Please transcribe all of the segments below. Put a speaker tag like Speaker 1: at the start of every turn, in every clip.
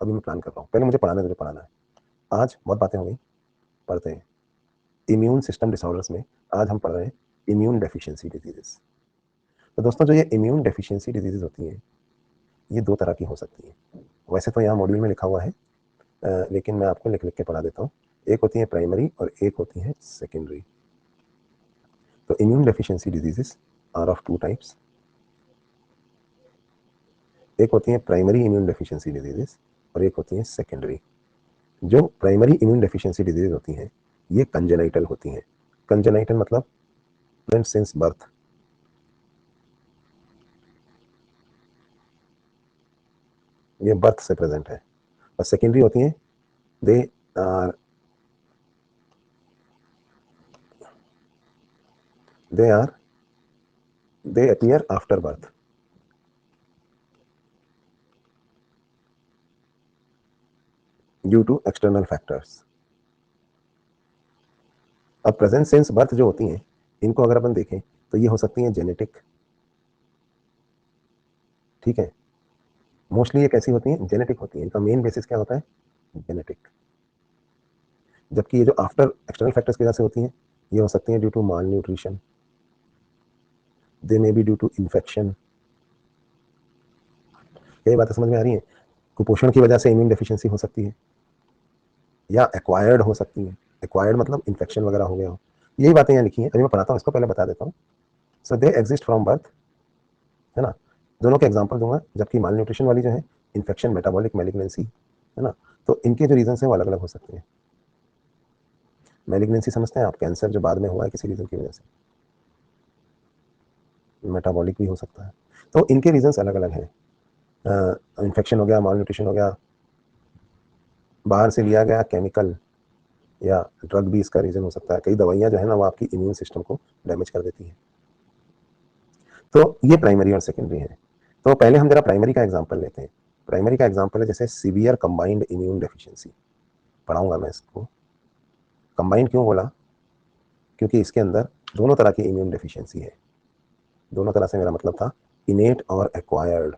Speaker 1: अभी मैं प्लान कर रहा हूँ, पहले मुझे पढ़ाना है, मुझे पढ़ाना है। आज बहुत बातें हो गई, पढ़ते हैं। इम्यून सिस्टम डिसऑर्डर्स में आज हम पढ़ रहे हैं इम्यून डेफिशिएंसी डिजीजेस। तो दोस्तों, जो ये इम्यून डेफिशिएंसी डिजीजेस होती हैं, ये दो तरह की हो सकती हैं। वैसे तो यहाँ मॉड्यूल में लिखा हुआ है, लेकिन मैं आपको लिख लिख के पढ़ा देता हूँ। एक होती है प्राइमरी और एक होती है सेकेंडरी। तो immune deficiency diseases are of two types. एक होती है प्राइमरी इम्यून डेफिशिएंसी डिजीजेस और एक होती है सेकेंडरी। जो प्राइमरी इम्यून डेफिशिएंसी डिजीज होती हैं, ये कंजेनाइटल होती हैं। कंजेनाइटल मतलब प्रेजेंट सिंस बर्थ। ये बर्थ से प्रेजेंट है। और सेकेंडरी होती हैं, they are they are they appear after birth. Due to external factors. अब प्रेजेंट सेंस बर्थ जो होती हैं, इनको अगर अपन देखें तो ये हो सकती हैं जेनेटिक। ठीक है, मोस्टली ये कैसी होती हैं? जेनेटिक होती हैं। इनका मेन बेसिस क्या होता है? जेनेटिक। जबकि ये जो आफ्टर एक्सटर्नल फैक्टर्स की वजह से होती हैं, ये हो सकती हैं due to malnutrition, they may be due to infection. ये बातें समझ में आ रही हैं? कुपोषण की वजह से इम्यून डेफिशिएंसी हो सकती है, या एक्वायर्ड हो सकती है। एक्वायर्ड मतलब इन्फेक्शन वगैरह हो गया हो। यही बातें यहाँ लिखी हैं, अभी मैं पढ़ाता हूँ, इसको पहले बता देता हूँ। सो दे एग्जिस्ट फ्रॉम बर्थ, है ना। दोनों के एग्जांपल दूंगा, जबकि माल न्यूट्रिशन वाली जो है इन्फेक्शन, मेटाबॉलिक मैलिग्नेंसी, है ना। तो इनके जो रीजन है वो अलग अलग हो सकते हैं। मैलिग्नेंसी समझते हैं आप? कैंसर जो बाद में हुआ है किसी रीजन की वजह से। मेटाबॉलिक भी हो सकता है। तो इनके रीजन अलग अलग हैं। इन्फेक्शन हो गया, माल न्यूट्रिशन हो गया, बाहर से लिया गया केमिकल या ड्रग भी इसका रीजन हो सकता है। कई दवाइयां जो है ना, वो आपकी इम्यून सिस्टम को डैमेज कर देती हैं। तो ये प्राइमरी और सेकेंडरी है। तो पहले हम जरा प्राइमरी का एग्जांपल लेते हैं। प्राइमरी का एग्जांपल है जैसे सीवियर कंबाइंड इम्यून डेफिशिएंसी। पढ़ाऊंगा मैं इसको। कंबाइंड क्यों बोला? क्योंकि इसके अंदर दोनों तरह की इम्यून डेफिशिएंसी है। दोनों तरह से मेरा मतलब था इनेट और एक्वायर्ड।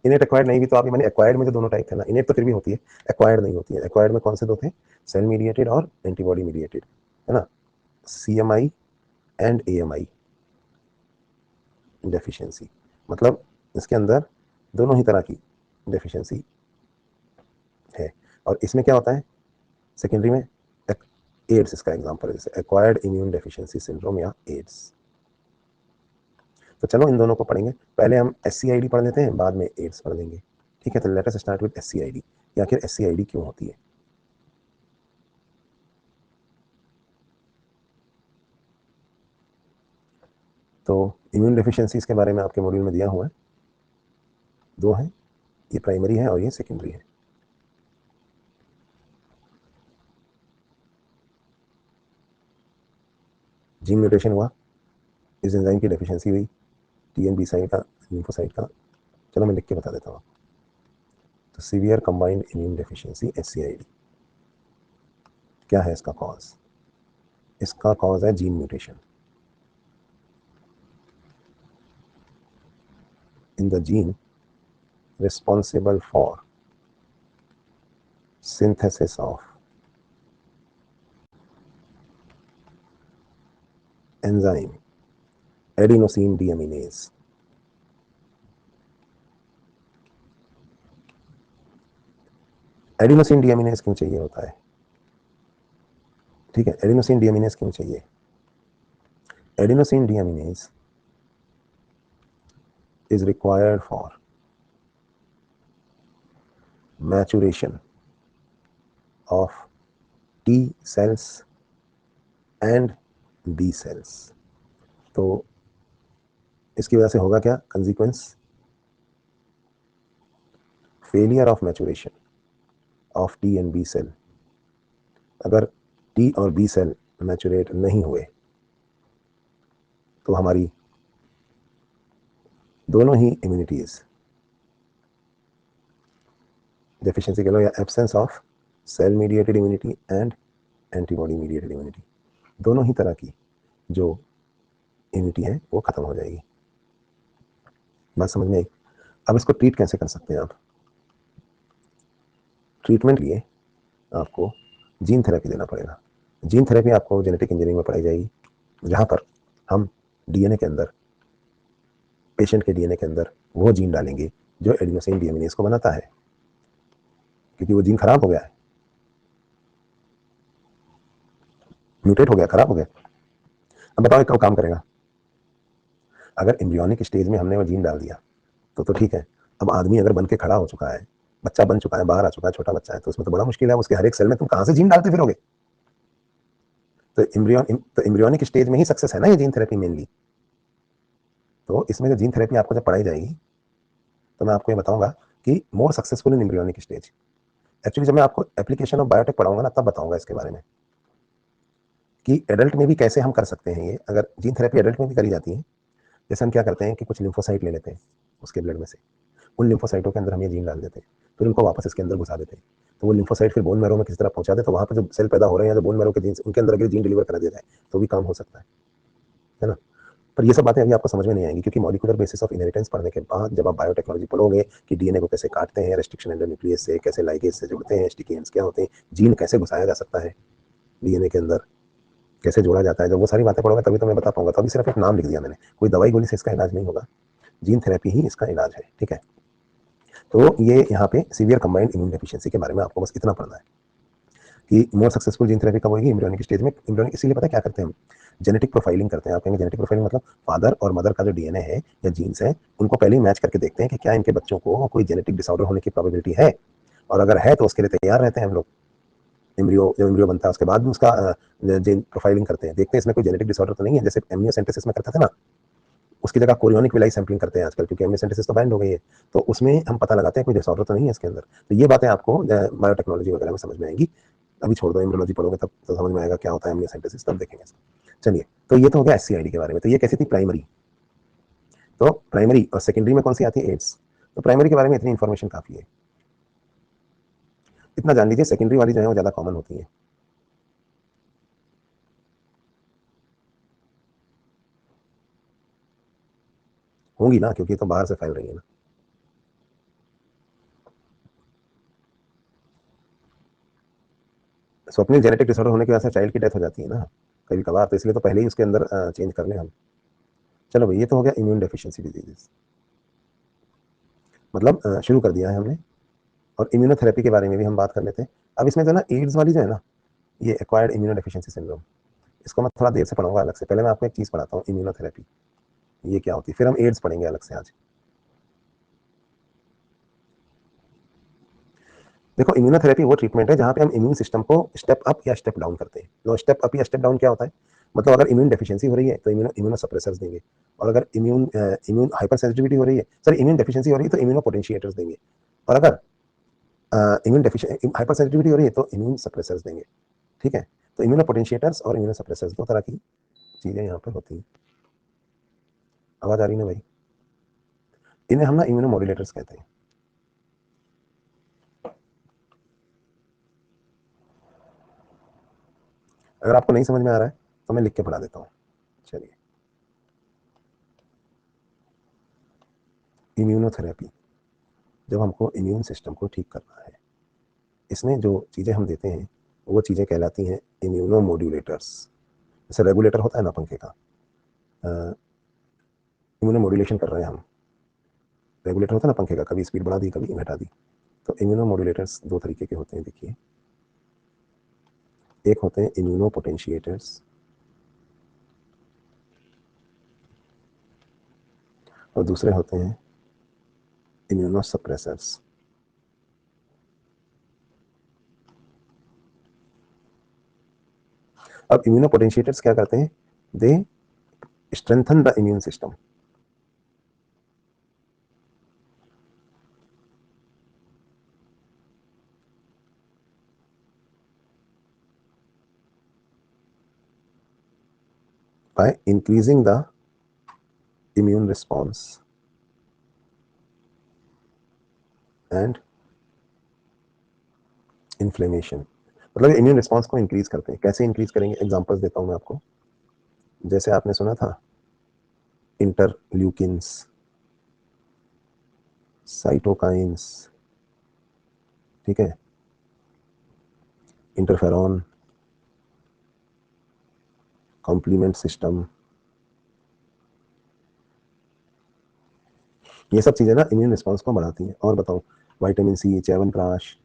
Speaker 1: इनेट एक्वायर्ड नहीं भी तो आपने, मैंने एक्वायर्ड में जो दोनों टाइप थे ना, इनेट तो फिर भी होती है, एक्वायर्ड नहीं होती है। एक्वायर्ड में कौन से दो थे? सेल मीडिएटेड और एंटीबॉडी मीडिएटेड, है ना। CMI एंड AMI डेफिशिएंसी, मतलब इसके अंदर दोनों ही तरह की डेफिशिएंसी है। और इसमें क्या होता है सेकेंडरी में? एड्स इसका एग्जांपल है, जैसे एक्वायर्ड इम्यून डेफिशिएंसी सिंड्रोम या एड्स। तो चलो इन दोनों को पढ़ेंगे। पहले हम SCID पढ़ लेते हैं, बाद में एड्स पढ़ लेंगे। ठीक है, तो let us start with SCID। या आखिर SCID क्यों होती है? तो इम्यून डेफिशिएंसीज के बारे में आपके मॉड्यूल में दिया हुआ है, दो हैं, ये प्राइमरी है और ये सेकेंडरी है। जीन म्यूटेशन हुआ, इस एंजाइम की डेफिशिएंसी हुई, TNB साइट का, लिम्फोसाइट का। चलो मैं लिख के बता देता हूँ। तो severe combined immune deficiency SCID क्या है? इसका कॉज, इसका कॉज है gene mutation in the gene responsible for synthesis of enzyme adenosine deaminase। Adenosine deaminase क्यों चाहिए होता है? ठीक है, एडिनोसिन डीएमिनेज क्यों चाहिए? Adenosine deaminase is required for maturation of T cells and B cells। तो इसकी वजह से होगा क्या consequence? Failure of maturation of T and B cell. अगर T और B सेल मैचुरेट नहीं हुए तो हमारी दोनों ही इम्यूनिटीज डेफिशिएंसी कह लो, या absence of cell mediated immunity and antibody mediated immunity, दोनों ही तरह की जो इम्यूनिटी है वो खत्म हो जाएगी। बात समझ में आई? अब इसको ट्रीट कैसे कर सकते हैं आप? ट्रीटमेंट लिए आपको जीन थेरेपी देना पड़ेगा। जीन थेरेपी आपको जेनेटिक इंजीनियरिंग में पढ़ाई जाएगी, जहाँ पर हम डीएनए के अंदर, पेशेंट के डीएनए के अंदर वो जीन डालेंगे जो एडिनोसिन डीएमिनेज को बनाता है, क्योंकि वो जीन खराब हो गया है, म्यूटेट हो गया, खराब हो गया। अब बताओ कब काम करेगा? अगर एम्ब्रियोनिक स्टेज में हमने वो जीन डाल दिया तो ठीक है। अब आदमी अगर बन के खड़ा हो चुका है, बच्चा बन चुका है, बाहर आ चुका है, छोटा बच्चा है, तो उसमें तो बड़ा मुश्किल है। उसके हर एक सेल में तुम कहां से जीन डालते फिरोगे? तो एम्ब्रियोनिक स्टेज में ही सक्सेस है ना ये जीन थेरेपी मेनली। तो इसमें जो जीन थेरेपी आपको जब पढ़ाई जाएगी तो मैं आपको ये बताऊंगा कि more successful in embryonic stage. Actually जब मैं आपको एप्लीकेशन ऑफ बायोटेक पढ़ाऊंगा ना, तब बताऊंगा इसके बारे में कि एडल्ट में भी कैसे हम कर सकते हैं ये। अगर जीन थेरेपी एडल्ट में भी करी जाती है, जैसे हम क्या करते हैं कि कुछ लिम्फोसाइट ले लेते हैं उसके ब्लड में से, उन लिम्फोसाइटों के अंदर हम ये जीन डाल देते हैं, फिर उनको वापस इसके अंदर घुसा देते हैं। तो वो लिम्फोसाइट फिर बोन मैरो में किसी तरह पहुंचा दे, तो वहां पर जो सेल पैदा हो रहे हैं, जो बोन मैरो के जीन, उनके अंदर अगर जीन डिलीवर करा दिया जाए तो भी काम हो सकता है ना। पर ये सब बातें अभी आपको समझ में नहीं आएंगी, क्योंकि मॉलिक्यूलर बेसिस ऑफ इनहेरिटेंस पढ़ने के बाद जब आप बायोटेक्नोलॉजी पढ़ोगे कि डीएनए को कैसे काटते हैं, रेस्ट्रिक्शन एंडोन्यूक्लियस से कैसे लाइगेज से जुड़ते हैं, स्टिकी एंड्स क्या होते हैं, जीन कैसे घुसाया जा सकता है डीएनए के अंदर, कैसे जोड़ा जाता है, जब वो सारी बातें पढ़ोगे तभी तो मैं बता पाऊंगा। तो अभी सिर्फ एक नाम लिख दिया मैंने, कोई दवाई गोली से इसका इलाज नहीं होगा, जीन थेरेपी ही इसका इलाज है, ठीक है। तो ये यहाँ पे सीवियर कंबाइंड इम्यून डेफिशिएंसी के बारे में आपको बस इतना पढ़ना है कि मोर सक्सेसफुल जीन थेरेपी कब होगी? एम्ब्रियोनिक स्टेज में। एम्ब्रियोनिक इसीलिए पता है क्या करते हैं हम? जेनेटिक प्रोफाइलिंग करते हैं। आप कहेंगे जेनेटिक प्रोफाइलिंग मतलब फादर और मदर का जो डीएनए है या जीन्स है, उनको पहले ही मैच करके देखते हैं कि क्या इनके बच्चों को कोई जेनेटिक डिसऑर्डर होने की प्रोबेबिलिटी है, और अगर है तो उसके लिए तैयार रहते हैं हम लोग। एम्ब्रियो, जब एम्ब्रियो बनता है उसके बाद भी उसका जीन प्रोफाइलिंग करते हैं, देखते हैं इसमें कोई जेनेटिक डिसऑर्डर तो नहीं है, जैसे एमनियोसेंटेसिस में करते थे ना, उसकी जगह कोरियोनिक विलाई सैंपलिंग करते हैं आजकल, क्योंकि एमनियोसेंटेसिस तो बैंड हो गई है। तो उसमें हम पता लगाते हैं कोई डिसऑर्डर तो नहीं है इसके अंदर। तो ये बातें आपको बायोटेक्नोलॉजी वगैरह में समझ में आएंगी। अभी छोड़ दो, एम्ब्रियोलॉजी पढ़ोगे तब तो समझ में आएगा क्या होता है एमनियोसेंटेसिस, तब देखेंगे इसको। चलिए, तो ये तो हो गया एससीआईडी के बारे में। तो ये कैसी थी? प्राइमरी। तो प्राइमरी और सेकेंडरी में कौन सी आती है? एड्स। तो प्राइमरी के बारे में इतनी इंफॉर्मेशन काफी है, इतना जान लीजिए। सेकेंडरी वाली जो है वो ज्यादा कॉमन होती है। होंगी ना, क्योंकि तो बाहर से फैल रही है ना। स्वप्निल जेनेटिक डिसऑर्डर होने की वजह से चाइल्ड की डेथ हो जाती है ना कभी कभार, तो इसलिए तो पहले ही उसके अंदर चेंज कर लें हम। चलो भाई, ये तो हो गया इम्यून डेफिशिएंसी डिजीजेस, मतलब शुरू कर दिया है हमने। और इम्यूनोथेरेपी के बारे में भी हम बात कर लेते हैं। अब इसमें जो ना एड्स वाली जो है ना, ये एक्वायर्ड इम्यूनो डेफिशिएंसी सिंड्रोम, इसको मैं थोड़ा देर से पढ़ूंगा अलग से। पहले मैं आपको एक चीज पढ़ाता हूँ, इम्यूनोथेरेपी ये क्या होती है, फिर हम एड्स पढ़ेंगे अलग से आज। देखो, इम्यूनोथेरेपी वो ट्रीटमेंट है जहां पे हम इम्यून सिस्टम को स्टेप अप या स्टेप डाउन करते हैं। नो, स्टेप अप या स्टेप डाउन क्या होता है? मतलब अगर इम्यून डेफिशिएंसी हो रही है तो इम्यूनो सप्रेसर्स देंगे, और अगर इम्यून हाइपर सेंसिटिविटी हो रही है, सॉरी इम्यून डेफिशिएंसी हो रही है तो इम्यूनो पोटेंशिएटर्स देंगे, और अगर इम्यून डेफिशिएंसी हाइपर सेंसिटिविटी हो रही है तो इम्यून सप्रेसर्स देंगे, ठीक है। तो इम्यूनो पोटेंशिएटर्स और इम्यूनो सप्रेसर्स दो तरह की चीजें यहाँ पर होती हैं। आवाज आ रही है ना भाई? इन्हें हम ना इम्यूनो मॉड्यूलेटर्स कहते हैं। अगर आपको नहीं समझ में आ रहा है तो मैं लिख के पढ़ा देता हूँ। चलिए, इम्यूनोथेरेपी, जब हमको इम्यून सिस्टम को ठीक करना है, इसमें जो चीज़ें हम देते हैं वो चीज़ें कहलाती हैं इम्यूनो मॉड्यूलेटर्स। जैसे रेगुलेटर होता है ना पंखे का, इम्यूनो मॉड्यूलेशन कर रहे हैं हम। रेगुलेटर होता है ना पंखे का, कभी स्पीड बढ़ा दी कभी घटा दी। तो इम्यूनो मॉड्यूलेटर्स दो तरीके के होते हैं, देखिए। एक होते हैं इम्यूनो पोटेंशिएटर्स, और दूसरे होते हैं इम्यूनो सप्रेसर्स। अब इम्यूनो पोटेंशिएटर्स क्या करते हैं? They strengthen the immune system by increasing the immune response and inflammation. मतलब इम्यून रिस्पॉन्स को इंक्रीज करते हैं। कैसे इंक्रीज करेंगे? एग्जांपल्स देता हूं मैं आपको। जैसे आपने सुना था इंटरल्यूकिन्स, साइटोकाइंस, ठीक है, इंटरफेरॉन, कॉम्प्लीमेंट सिस्टम, ये सब चीजें ना इम्यून रिस्पॉन्स को बढ़ाती हैं। और बताओ, विटामिन सी, च्यवनप्राश,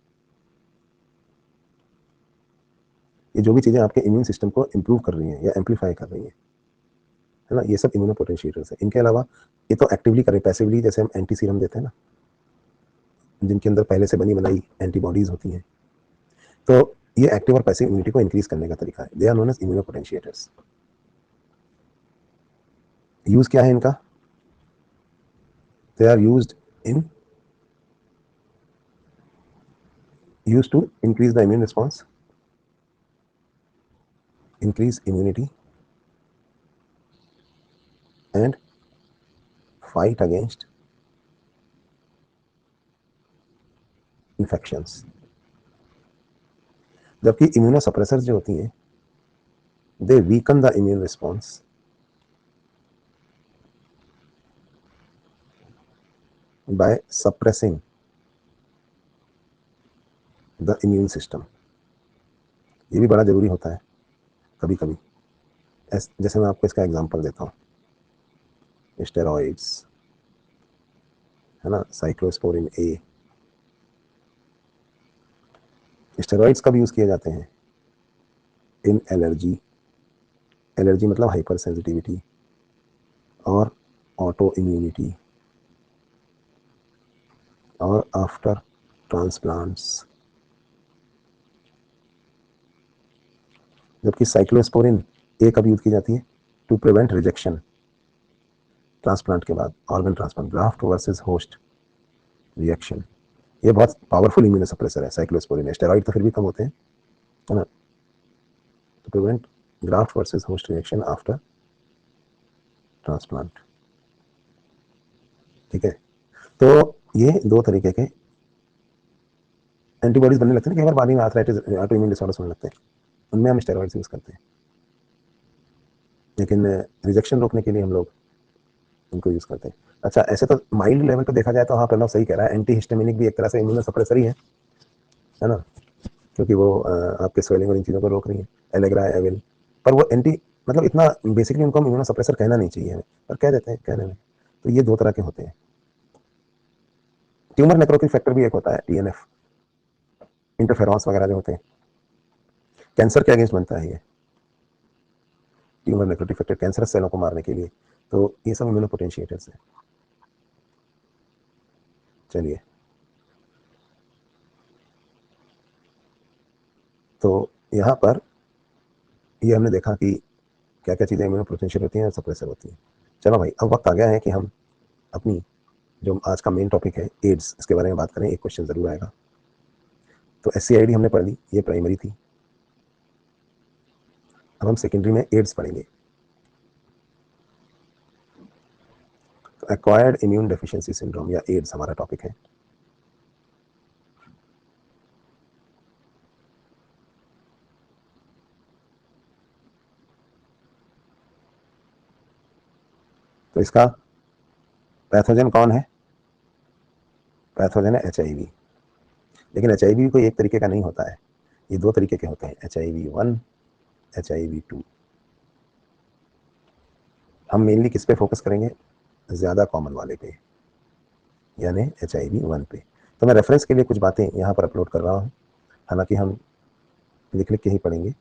Speaker 1: ये जो भी चीजें आपके इम्यून सिस्टम को इंप्रूव कर रही हैं या एम्पलीफाई कर रही हैं, है ना, ये सब इम्यूनोपोटेंशिएटर्स हैं। इनके अलावा ये तो एक्टिवली करें, पैसिवली जैसे हम एंटी सीरम देते हैं ना, जिनके अंदर पहले से बनी बनाई एंटीबॉडीज होती हैं, तो ये एक्टिव और पैसिव इम्यूनिटी को इंक्रीज करने का तरीका है। They are known as immunopotentiators. Use क्या है इनका? They are used to increase the immune response, increase immunity and fight against infections। जबकि इम्यूनोसप्रेसर्स जो होती हैं, they weaken the immune response by suppressing the immune system. ये भी बड़ा जरूरी होता है कभी कभी। जैसे मैं आपको इसका एग्जांपल देता हूँ, स्टेरॉइड्स, है ना, साइक्लोस्पोरिन ए। स्टेरॉइड्स कब यूज किए जाते हैं? इन एलर्जी, एलर्जी मतलब हाइपर सेंसिटिविटी और ऑटो इम्यूनिटी, और आफ्टर ट्रांसप्लांट्स। जबकि साइक्लोस्पोरिन ए कब यूज की जाती है? टू प्रिवेंट रिजेक्शन ट्रांसप्लांट के बाद, organ transplant, graft versus host reaction. ये बहुत पावरफुल इम्यूनोसप्रेसर है साइक्लोस्पोरिन। स्टेरॉइड तो फिर भी कम होते हैं, है ना, to prevent graft versus host reaction after transplant. ठीक है, तो ये दो तरीके के एंटीबॉडीज बनने लगते हैं कि हमारे बॉडी में आर्थराइटिस, ऑटो इम्यून डिसऑर्डर्स होने लगते हैं, उनमें हम स्टेरॉइड्स यूज करते हैं। लेकिन रिजेक्शन रोकने के लिए हम लोग इनको यूज करते हैं। अच्छा, ऐसे तो माइल्ड लेवल पर देखा जाए तो हाँ, प्रणव सही कह रहा है, एंटी हिस्टामिनिक भी एक तरह से इम्यूनोसप्रेसर ही है ना, क्योंकि वो आपके स्वेलिंग और इन चीज़ों को रोक रही है, एलेग्रा, एविल। पर वो एंटी, मतलब इतना बेसिकली उनको हम इम्यूनोसप्रेसर कहना नहीं चाहिए हमें, पर कह देते हैं कहने में। तो ये दो तरह के होते हैं। ट्यूमर नेक्रोटिक फैक्टर भी एक होता है, टीएनएफ, इंटरफेरॉन्स वगैरह जो होते हैं, कैंसर के अगेंस्ट बनता है ये ट्यूमर नेक्रोटिक फैक्टर, कैंसर सेलों को मारने के लिए। तो ये सब इम्यूनोपोटेंशिएटर्स हैं। चलिए, तो यहाँ पर ये हमने देखा कि क्या क्या चीज़ें इम्यूनोपोटेंशिएटर होती हैं और सप्रेसर होती हैं। चलो भाई, अब वक्त आ गया है कि हम अपनी जो आज का मेन टॉपिक है एड्स, इसके बारे में बात करें। एक क्वेश्चन जरूर आएगा। तो SCID हमने पढ़ ली, ये प्राइमरी थी। अब हम सेकेंडरी में एड्स पढ़ेंगे। तो एक्वायर्ड इम्यून डेफिशिएंसी सिंड्रोम या एड्स हमारा टॉपिक है। तो इसका पैथोजन कौन है? पैथोजन है HIV। लेकिन HIV कोई एक तरीके का नहीं होता है, ये दो तरीके के होते हैं, HIV-1, HIV-2। हम मेनली किस पे फोकस करेंगे? ज़्यादा कॉमन वाले पे, यानी HIV-1 पे। तो मैं रेफरेंस के लिए कुछ बातें यहाँ पर अपलोड कर रहा हूँ, हालांकि हम लिख लिख के ही पढ़ेंगे।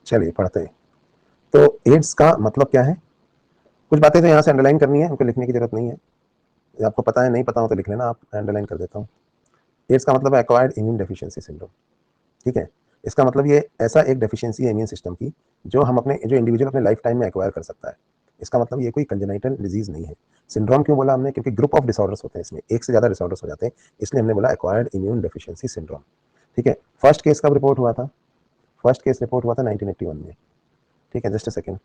Speaker 1: चलिए पढ़ते हैं। तो एड्स का मतलब क्या है? कुछ बातें तो यहाँ से अंडरलाइन करनी है, उनको लिखने की जरूरत नहीं है। आपको पता है, नहीं पता हो तो लिख लेना, आप अंडरलाइन कर देता हूँ। एड्स का मतलब है एक्वायर्ड इम्यून डेफिशिएंसी सिंड्रोम। ठीक है, इसका मतलब ये ऐसा एक डेफिशिएंसी है इम्यून सिस्टम की जो इंडिविजुअल अपने लाइफ टाइम में एक्वायर कर सकता है। इसका मतलब ये कोई कंजेनाइटल डिजीज नहीं है। सिंड्रोम क्यों बोला हमने? क्योंकि ग्रुप ऑफ डिसऑर्डर्स होते हैं, इसमें एक से ज्यादा डिसऑर्डर्स हो जाते हैं, इसलिए हमने बोला एक्वायर्ड इम्यून डेफिशिएंसी सिंड्रोम। ठीक है, फर्स्ट केस कब रिपोर्ट हुआ था? फर्स्ट केस रिपोर्ट हुआ था 1981 में। ठीक है, जस्ट अ सेकेंड।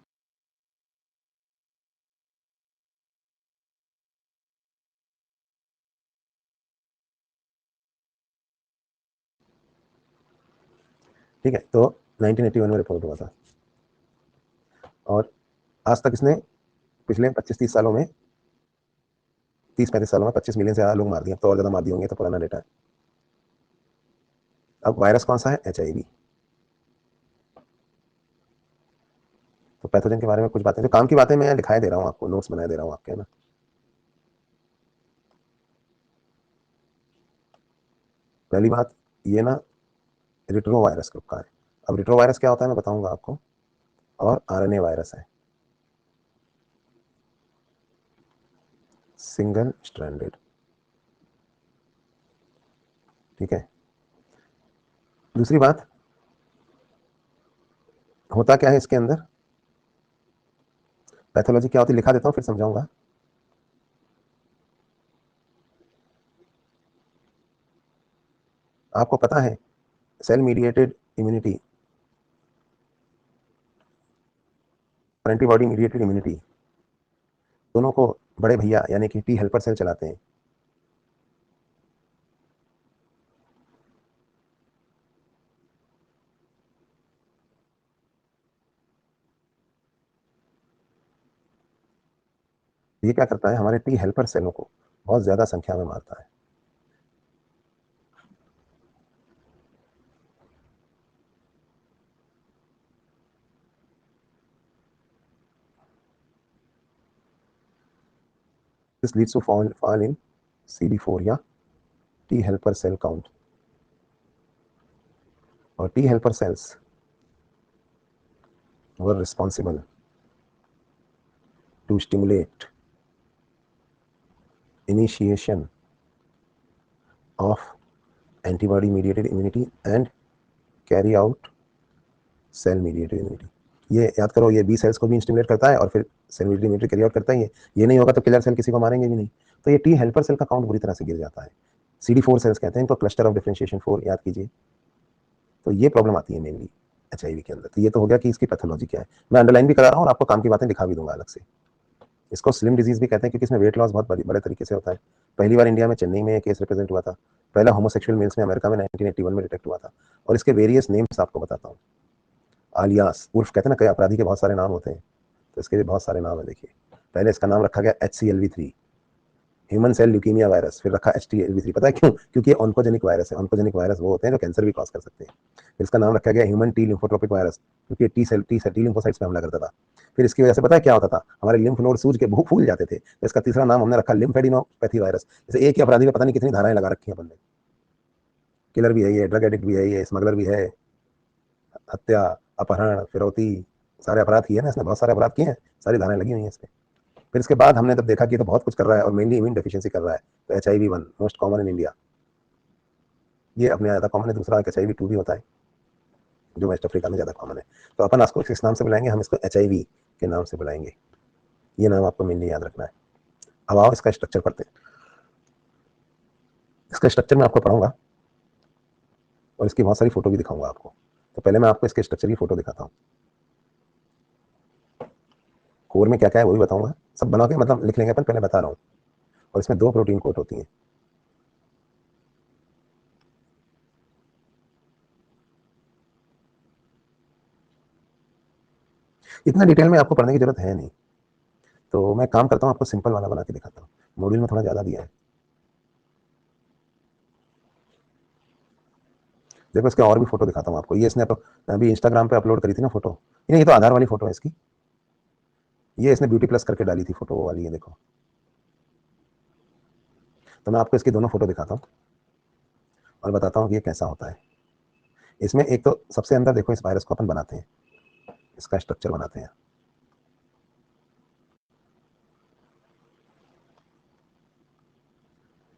Speaker 1: ठीक है, तो 1981 में रिपोर्ट हुआ था, और आज तक इसने पिछले 25-30 सालों में, 30-35 सालों में 25 मिलियन से ज्यादा लोग मार दिए। अब तो और ज्यादा मार दिए होंगे, तो पुराना डेटा है। अब वायरस कौन सा है? HIV। तो पैथोजन के बारे में कुछ बातें, जो काम की बातें मैं दिखाई दे रहा हूँ आपको, नोट्स बनाए दे रहा हूँ आपके ना। पहली बात, ये ना रिट्रो वायरस ग्रुप का है। अब रिट्रो वायरस क्या होता है मैं बताऊंगा आपको, और RNA वायरस है, सिंगल स्ट्रैंडेड। ठीक है, दूसरी बात, होता क्या है इसके अंदर, पैथोलॉजी क्या होती है लिखा देता हूँ, फिर समझाऊंगा। आपको पता है सेल मीडिएटेड इम्यूनिटी और एंटीबॉडी मीडिएटेड इम्यूनिटी दोनों को बड़े भैया यानी कि टी हेल्पर सेल चलाते हैं। ये क्या करता है, हमारे टी हेल्पर सेलों को बहुत ज्यादा संख्या में मारता है। This leads to fall in CD4 या टी हेल्पर सेल काउंट। और T helper cells were responsible to stimulate initiation of antibody mediated immunity and carry out cell mediated immunity. ये याद करो, ये बी सेल्स को भी स्टिमुलेट करता है और फिर cell mediated immunity carry out करता ही है। ये नहीं होगा तो किलर सेल किसी को मारेंगे भी नहीं। तो ये टी हेल्पर सेल का काउंट बुरी तरह से गिर जाता है। CD4 सेल्स कहते हैं इनको, क्लस्टर ऑफ डिफरेंशिएशन 4 याद कीजिए। तो ये प्रॉब्लम आती है मेनली HIV के अंदर। तो ये तो हो गया कि इसकी पैथोलॉजी क्या है, मैं अंडरलाइन भी करा रहा हूँ और आपको काम की बातें दिखा भी दूंगा अलग से। इसको स्लिम डिजीज भी कहते हैं क्योंकि इसमें वेट लॉस बहुत बड़े तरीके से होता है। पहली बार इंडिया में चेन्नई में केस रिप्रेजेंट हुआ था। पहला होमोसेक्सुअल मेल्स में अमेरिका में 1981 में डिटेक्ट हुआ था। और इसके वेरियस नेम्स आपको बताता हूँ। आलियास उर्फ, कहते हैं ना कई अपराधी के बहुत सारे नाम होते हैं, तो इसके भी बहुत सारे नाम है। देखिए, पहले इसका नाम रखा गया HCLV3, human cell leukaemia virus. फिर रखा HTLV3, पता है क्यों? क्योंकि ऑन्कोजेनिक वायरस है। ऑन्कोजेनिक वायरस वो होते हैं जो कैंसर भी कॉज कर सकते हैं। फिर इसका नाम रखा गया ह्यूमन टी लिम्फोट्रोपिक वायरस, क्योंकि टी लिम्फोसाइट्स पे हमला करता था। फिर इसकी वजह से पता है क्या होता था, हमारे लिम्फ नोड सूज के फूल जाते थे। तो इसका तीसरा नाम हमने रखा लिम्फेडिनोपैथी वायरस। जैसे एक ही अपराधी में पता नहीं कितनी धाराएं लगा रखी हैं अपन ने। किलर भी है ये, ड्रग एडिक्ट भी है ये, स्मगलर भी है, हत्या, अपहरण, फिरौती, सारे अपराध किए ना इसने, बहुत सारे अपराध किए हैं, सारी धाराएं लगी हुई हैं इस पे। फिर इसके बाद हमने तब देखा कि तो बहुत कुछ कर रहा है और मेनली इम्यून डेफिशिएंसी कर रहा है। तो HIV1 most common in India, ये अपने ज़्यादा कॉमन है। दूसरा HIV2 भी होता है जो वेस्ट अफ्रीका में ज़्यादा कॉमन है। तो अपन इसको किस नाम से बुलाएंगे? हम इसको HIV के नाम से बुलाएंगे। ये नाम आपको मेनली याद रखना है। अब आओ इसका स्ट्रक्चर पढ़ते हैं। इसका स्ट्रक्चर मैं आपको पढ़ाऊंगा और इसकी बहुत सारी फोटो भी दिखाऊंगा आपको। तो पहले मैं आपको इसके स्ट्रक्चर की फोटो दिखाता हूँ। कोर में क्या क्या है वो भी बताऊंगा, सब बना के मतलब लिख लेंगे अपन, पहले बता रहा हूँ। और इसमें 2 प्रोटीन कोट होती हैं। इतना डिटेल में आपको पढ़ने की जरूरत है नहीं, तो मैं काम करता हूँ, आपको सिंपल वाला बना के दिखाता हूँ। मॉड्यूल में थोड़ा ज़्यादा दिया है। देखो, इसके और भी फोटो दिखाता हूँ आपको। ये इसने अभी इंस्टाग्राम पे अपलोड करी थी ना फोटो, ये तो आधार वाली फोटो है इसकी। ये इसने ब्यूटी प्लस करके डाली थी फोटो, वो वाली है देखो। तो मैं आपको इसकी दोनों फोटो दिखाता हूँ और बताता हूँ कि ये कैसा होता है। इसमें एक तो सबसे अंदर देखो, इस वायरस को अपन बनाते हैं, इसका स्ट्रक्चर बनाते हैं।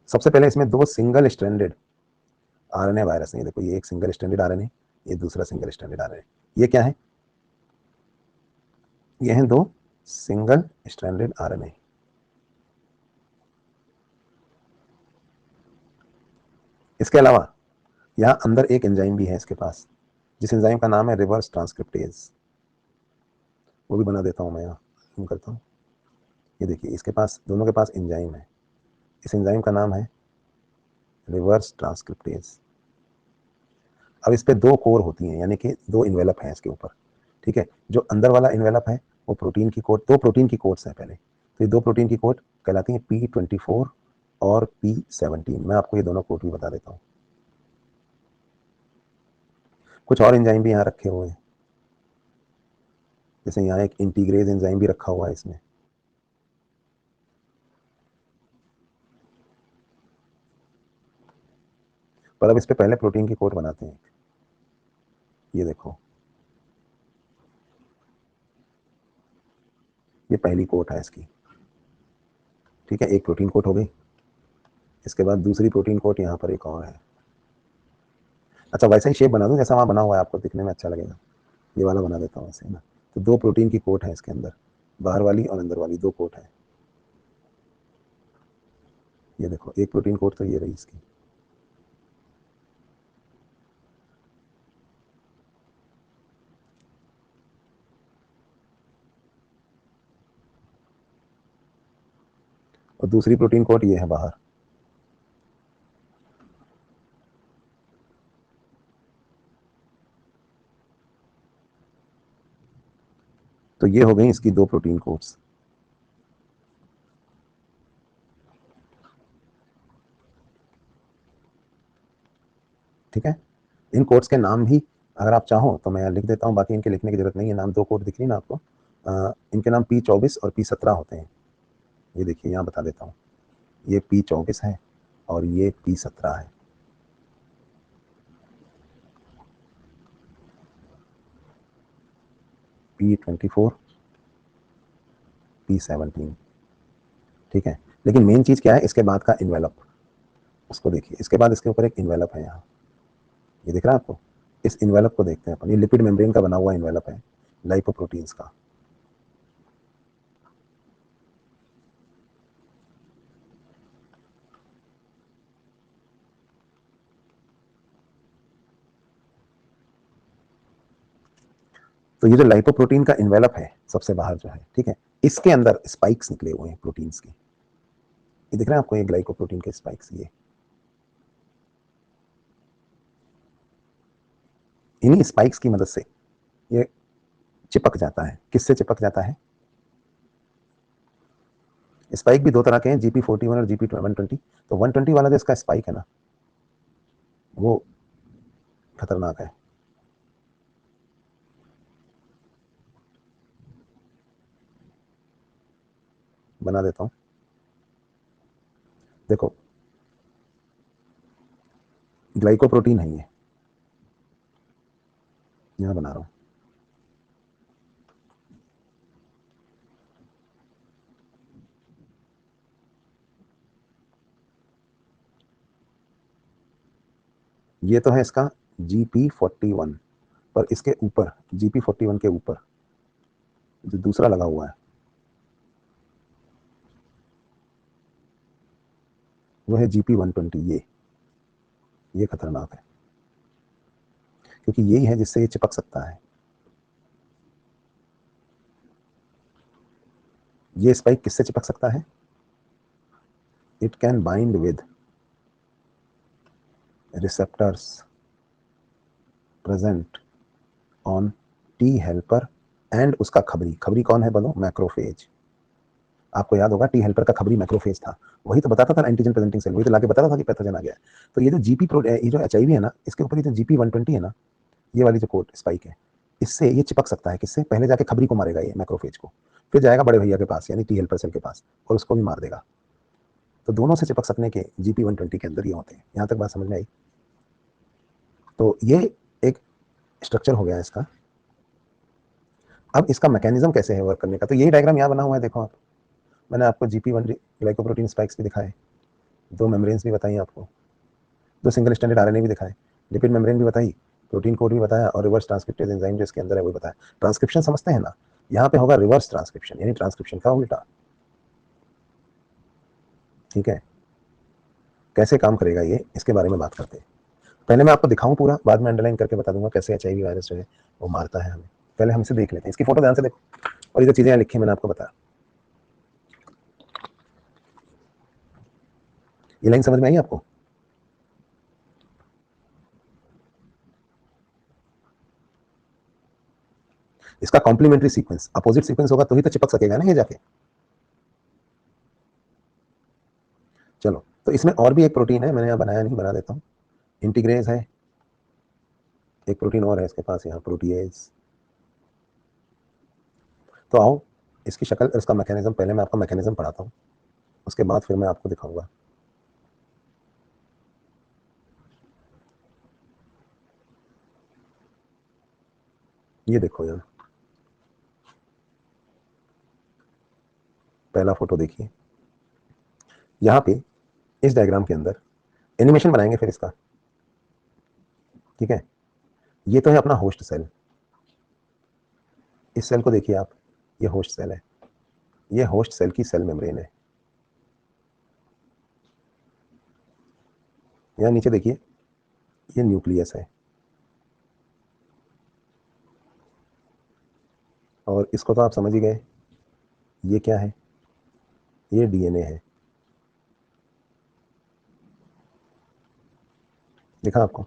Speaker 1: सबसे पहले इसमें दो सिंगल स्ट्रैंडेड आरएनए वायरस है। देखो ये एक सिंगल स्ट्रैंडेड आरएनए, ये दूसरा सिंगल स्ट्रैंडेड आरएनए। ये क्या है? ये हैं दो सिंगल स्ट्रैंडेड आरएनए। इसके अलावा यहाँ अंदर एक एंजाइम भी है इसके पास, जिस एंजाइम का नाम है रिवर्स ट्रांसक्रिप्टेज। वो भी बना देता हूँ मैं, यहाँ जूम करता हूँ। ये देखिए इसके पास, दोनों के पास एंजाइम है। इस एंजाइम का नाम है रिवर्स ट्रांसक्रिप्टेज। अब इस पे दो कोर होती हैं, यानी कि दो इन्वेलप हैं इसके ऊपर, ठीक है। जो अंदर वाला इन्वेलप है वो प्रोटीन की कोट, दो प्रोटीन की कोट्स हैं पहले। तो ये दो प्रोटीन की कोट कहलाती हैं P24 और P17। मैं आपको ये दोनों कोट भी बता देता हूँ। कुछ और एंजाइम भी यहाँ रखे हुए हैं, जैसे यहाँ एक इंटीग्रेज एंजाइम भी रखा हुआ है इसमें। पर अब इस पे पहले प्रोटीन की कोट बनाते हैं। ये देखो, ये पहली कोट है इसकी, ठीक है। एक प्रोटीन कोट हो गई। इसके बाद दूसरी प्रोटीन कोट यहाँ पर एक और है। अच्छा, वैसा ही शेप बना दूं जैसा वहाँ बना हुआ है, आपको दिखने में अच्छा लगेगा। ये वाला बना देता हूँ ऐसे ना। तो दो प्रोटीन की कोट है इसके अंदर, बाहर वाली और अंदर वाली, दो कोट है। ये देखो एक प्रोटीन कोट तो ये रही इसकी। और दूसरी प्रोटीन कोट ये है बाहर। तो ये हो गई इसकी दो प्रोटीन कोट्स। ठीक है। इन कोट्स के नाम भी अगर आप चाहो तो मैं लिख देता हूँ, बाकी इनके लिखने की जरूरत नहीं है। नाम दो कोट दिख रही ना आपको, इनके नाम P24 और P17 होते हैं। ये देखिए यहाँ बता देता हूँ, ये P24 है और ये P17 है। P24 P17, ठीक है। लेकिन मेन चीज क्या है, इसके बाद का इन्वेलप, उसको देखिए। इसके बाद इसके ऊपर एक इन्वेलप है यहाँ, ये दिख रहा है आपको? इस इन्वेलप को देखते हैं अपन। ये लिपिड मेम्ब्रेन का बना हुआ इन्वेलप है, लाइपोप्रोटीन्स का। तो ये जो लाइपोप्रोटीन का इन्वेलप है सबसे बाहर जो है, ठीक है, इसके अंदर स्पाइक्स निकले हुए हैं प्रोटीन्स के। ये दिख रहा है आपको, ये ग्लाइकोप्रोटीन के स्पाइक्स। ये इन्हीं स्पाइक्स की मदद से ये चिपक जाता है। किससे चिपक जाता है? स्पाइक भी दो तरह के हैं, GP41 और GP120। तो 120 वाला जो इसका स्पाइक है ना, वो खतरनाक है। बना देता हूं, देखो ग्लाइकोप्रोटीन है ये, यहां बना रहा हूं। ये तो है इसका GP41, पर इसके ऊपर, GP41 के ऊपर जो दूसरा लगा हुआ है वो है GP120। ये खतरनाक है, क्योंकि यही है जिससे ये चिपक सकता है। ये स्पाइक किससे चिपक सकता है? It can bind with receptors present on T helper and उसका खबरी। खबरी कौन है बोलो? मैक्रोफेज। आपको याद होगा टी हेल्पर का खबरी मैक्रोफेज था। वही तो बताता था एंटीजन प्रेजेंटिंग सेल, वही तो लाके बताता था कि पैथोजन आ गया है। तो ये जो ये जो HIV है ना, इसके ऊपर ये जो GP120 है ना, ये वाली जो कोट स्पाइक है, इससे ये चिपक सकता है। किससे? पहले जाके खबरी को मारेगा ये, मैक्रोफेज को, फिर जाएगा बड़े भैया के पास यानी टी हेल्पर सेल के पास, और उसको भी मार देगा। तो दोनों से चिपक सकने के GP120 के अंदर ये होते हैं। यहाँ तक बात समझ में आई? तो ये एक स्ट्रक्चर हो गया इसका। अब इसका मैकेनिज्म कैसे है वर्क करने का, तो यही डायग्राम यहाँ बना हुआ है, देखो आप, मैंने आपको GP1 ग्लाइकोप्रोटीन स्पाइक्स भी दिखाए, 2 मेम्ब्रेन्स भी बताई आपको, 2 सिंगल स्टैंडर्ड RNA भी दिखाए, लिपिड मेम्ब्रेन भी बताई, प्रोटीन कोड भी बताया, और रिवर्स ट्रांसक्रिप्टेज एंजाइम जो इसके अंदर है वो बताया। ट्रांसक्रिप्शन समझते हैं ना, यहाँ पे होगा रिवर्स ट्रांसक्रिप्शन, यानी ट्रांसक्रिप्शन का उल्टा। ठीक है, कैसे काम करेगा ये, इसके बारे में बात करते हैं। पहले मैं आपको दिखाऊं पूरा, बाद में अंडरलाइन करके बता दूंगा कैसे HIV वायरस जो है वो मारता है हमें। पहले हमसे देख लेते हैं, इसकी फोटो ध्यान से देखो, और ये जो चीजें लिखी मैंने आपको बताया, ये लाइन समझ में आई आपको? इसका कॉम्प्लीमेंट्री सीक्वेंस, अपोजिट सीक्वेंस होगा तो ही तो चिपक सकेगा ना ये जाके। चलो, तो इसमें और भी एक प्रोटीन है, मैंने यहाँ बनाया नहीं, बना देता हूँ। इंटीग्रेज है, एक प्रोटीन और है इसके पास यहाँ, प्रोटीएज। तो आओ इसकी शक्ल, इसका मैकेनिज्म, पहले मैं आपको मैकेनिज्म पढ़ाता हूँ, उसके बाद फिर मैं आपको दिखाऊंगा। ये देखो यहाँ, पहला फोटो देखिए, यहाँ पे इस डायग्राम के अंदर एनिमेशन बनाएंगे फिर इसका। ठीक है, ये तो है अपना होस्ट सेल, इस सेल को देखिए आप, ये होस्ट सेल है, ये होस्ट सेल की सेल मेम्ब्रेन है। यहाँ नीचे देखिए, ये न्यूक्लियस है, और इसको तो आप समझ ही गए, ये क्या है, ये DNA है। देखा आपको?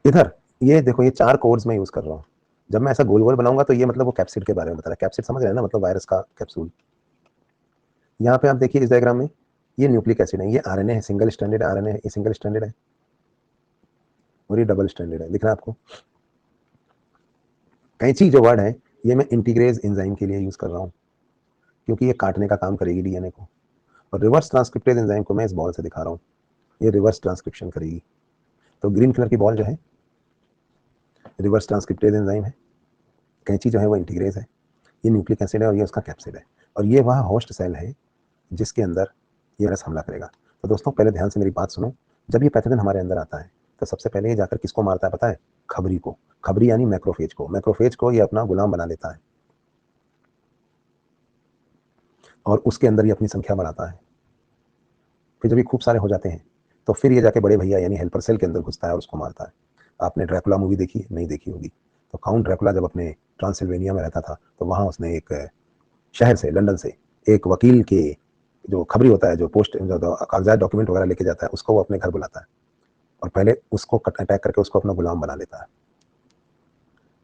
Speaker 1: इधर ये देखो, ये 4 कोड्स में यूज कर रहा हूँ। जब मैं ऐसा गोल गोल बनाऊंगा तो ये मतलब वो कैप्सिड के बारे में बता रहा है, कैप्सिड समझ रहे हैं ना, मतलब वायरस का कैप्सूल। यहाँ पे आप देखिए इस डायग्राम में, ये न्यूक्लिक एसिड है, ये RNA है, सिंगल स्टैंडर्ड RNA है, ये सिंगल स्टैंडर्ड है, और ये डबल स्टैंडर्ड है। दिख रहा है आपको? कैंची जो वर्ड है, ये मैं इंटीग्रेज एंजाइम के लिए यूज कर रहा हूँ, क्योंकि ये काटने का काम करेगी DNA को। और रिवर्स ट्रांसक्रिप्टेज एंजाइम को मैं इस बॉल से दिखा रहा हूँ, ये रिवर्स ट्रांसक्रिप्शन करेगी। तो ग्रीन कलर की बॉल जो है रिवर्स ट्रांसक्रिप्टेज एंजाइम है, कैंची जो है वो इंटीग्रेज है, ये न्यूक्लिक एसिड है, और ये उसका कैप्सिड है, और ये वह होस्ट सेल है जिसके अंदर ये वायरस हमला करेगा। तो दोस्तों पहले ध्यान से मेरी बात सुनो, जब ये पैथोजन हमारे अंदर आता है तो सबसे पहले ये जाकर किसको मारता है पता है? खबरी को। खबरी यानी मैक्रोफेज को। मैक्रोफेज को ये अपना गुलाम बना लेता है, और उसके अंदर ये अपनी संख्या बढ़ाता है। फिर जब ये खूब सारे हो जाते हैं तो फिर ये जाके बड़े भैया यानी हेल्पर सेल के अंदर घुसता है और उसको मारता है। आपने ड्रैकुला मूवी देखी? नहीं देखी होगी। तो काउंट ड्रैकुला जब अपने ट्रांसिल्वेनिया में रहता था तो वहां उसने एक शहर से, लंदन से, एक वकील के जो खबरी होता है, जो पोस्ट जो कागजात डॉक्यूमेंट वगैरह लेके जाता है, उसको वो अपने घर बुलाता है, और पहले उसको अटैक करके उसको अपना गुलाम बना लेता है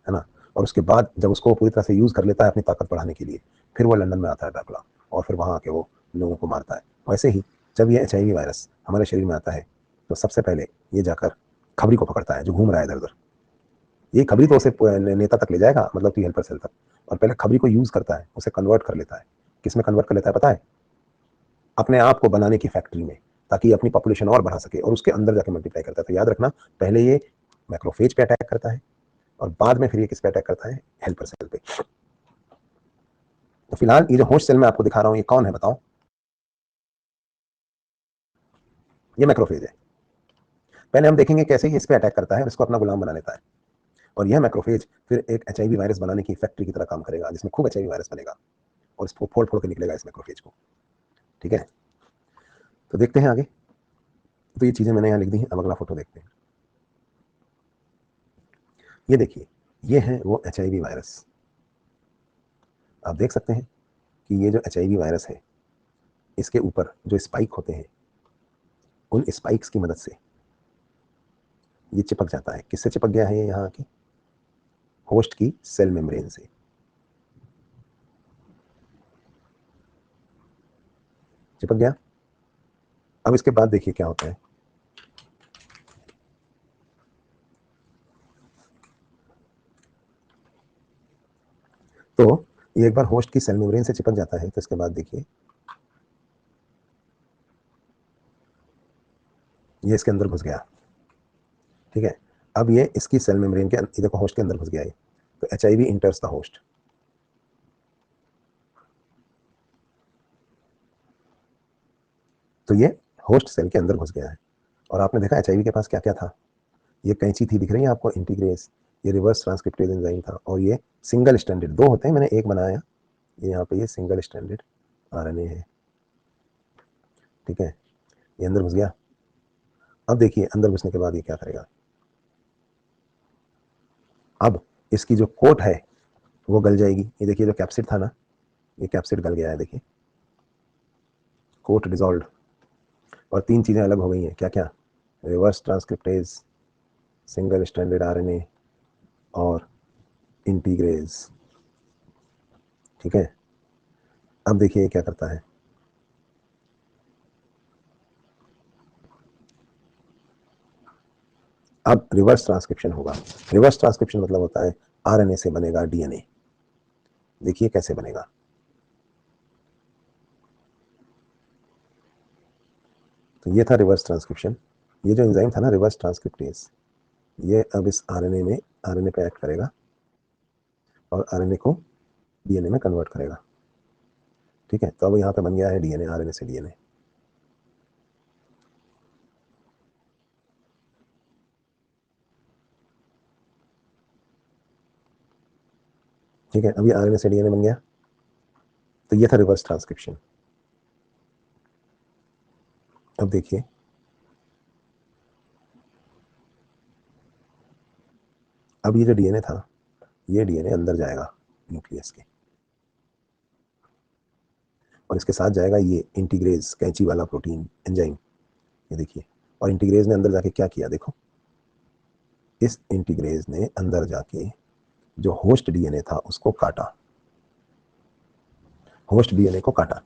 Speaker 1: ना। और उसके बाद जब उसको पूरी तरह से यूज कर लेता है अपनी ताकत बढ़ाने के लिए, फिर वो लंदन में आता है ड्रैकुला, और फिर वहां आके वो लोगों को मारता है। वैसे ही जब ये HIV वायरस हमारे शरीर में आता है तो सबसे पहले ये जाकर खबरी को पकड़ता है जो घूम रहा है इधर उधर। ये खबरी तो उसे नेता तक ले जाएगा, मतलब कि हेल्पर सेल तक, और पहले खबरी को यूज करता है, उसे कन्वर्ट कर लेता है। किस में कन्वर्ट कर लेता है पता है? अपने आप को बनाने की फैक्ट्री में, ताकि अपनी पॉपुलेशन और बढ़ा सके, और उसके अंदर जाके मल्टीप्लाई करता है। तो याद रखना, पहले ये मैक्रोफेज पे अटैक करता है, और बाद में फिर ये किस पे अटैक करता है? हेल्पर सेल पे। तो फिलहाल ये जो होस्ट सेल में आपको दिखा रहा हूं, ये कौन है बताओ? ये मैक्रोफेज है। पहले हम देखेंगे कैसे ये इस पे अटैक करता है और इसको अपना गुलाम बना लेता है, और यह मैक्रोफेज फिर एक HIV वायरस बनाने की फैक्ट्री की तरह काम करेगा, जिसमें खूब HIV वायरस बनेगा, और इसको फोड़ फोड़ के निकलेगा इस मैक्रोफेज को। ठीक है, तो देखते हैं आगे। तो ये चीजें मैंने यहाँ लिख दी हैं, अब अगला फोटो देखते हैं। ये देखिए, ये है वो HIV वायरस। आप देख सकते हैं कि ये जो HIV वायरस है, इसके ऊपर जो स्पाइक होते हैं, उन स्पाइक्स की मदद से ये चिपक जाता है। किससे चिपक गया है ये? यहाँ की होस्ट की सेल मेम्ब्रेन से चिपक गया। अब इसके बाद देखिए क्या होता है। तो ये एक बार होस्ट की सेल मेम्ब्रेन से चिपक जाता है, तो इसके बाद देखिए ये इसके अंदर घुस गया। ठीक है, अब ये इसकी सेल मेम्ब्रेन के, देखो होस्ट के अंदर घुस गया, तो HIV इंटर्स द होस्ट। तो ये होस्ट सेल के अंदर घुस गया है। और आपने देखा HIV के पास क्या क्या था। ये कैंची थी, दिख रही है आपको, इंटीग्रेस। ये रिवर्स ट्रांसक्रिप्टेज एंजाइम था। और ये सिंगल स्टैंडर्ड, दो होते हैं, मैंने एक बनाया। ये यहाँ पे ये सिंगल स्टैंडर्ड RNA है, ठीक है। ये अंदर घुस गया। अब देखिए अंदर घुसने के बाद ये क्या करेगा। अब इसकी जो कोट है वो गल जाएगी। ये देखिए जो कैप्सिड था ना, ये कैप्सिड गल गया है, देखिए कोट डिजॉल्व। और तीन चीजें अलग हो गई हैं, क्या क्या, reverse transcriptase, single standard RNA और इंटीग्रेज, ठीक है। अब देखिए क्या करता है। अब रिवर्स ट्रांसक्रिप्शन होगा। रिवर्स ट्रांसक्रिप्शन मतलब होता है RNA से बनेगा DNA। देखिए कैसे बनेगा। तो ये था रिवर्स ट्रांसक्रिप्शन। ये जो एंजाइम था ना रिवर्स ट्रांसक्रिप्टेज, ये अब इस RNA पे एक्ट करेगा और RNA को DNA में कन्वर्ट करेगा, ठीक है। तो अब यहाँ पे बन गया है DNA, RNA से DNA। ठीक है, अब ये RNA से DNA बन गया। तो ये था रिवर्स ट्रांसक्रिप्शन। अब देखिए अब ये जो DNA था, ये DNA अंदर जाएगा न्यूक्लियस के, और इसके साथ जाएगा ये इंटीग्रेज, कैंची वाला प्रोटीन एंजाइम, ये देखिए। और इंटीग्रेज ने अंदर जाके क्या किया, देखो इस इंटीग्रेज ने अंदर जाके जो होस्ट DNA था उसको काटा, होस्ट DNA को काटा,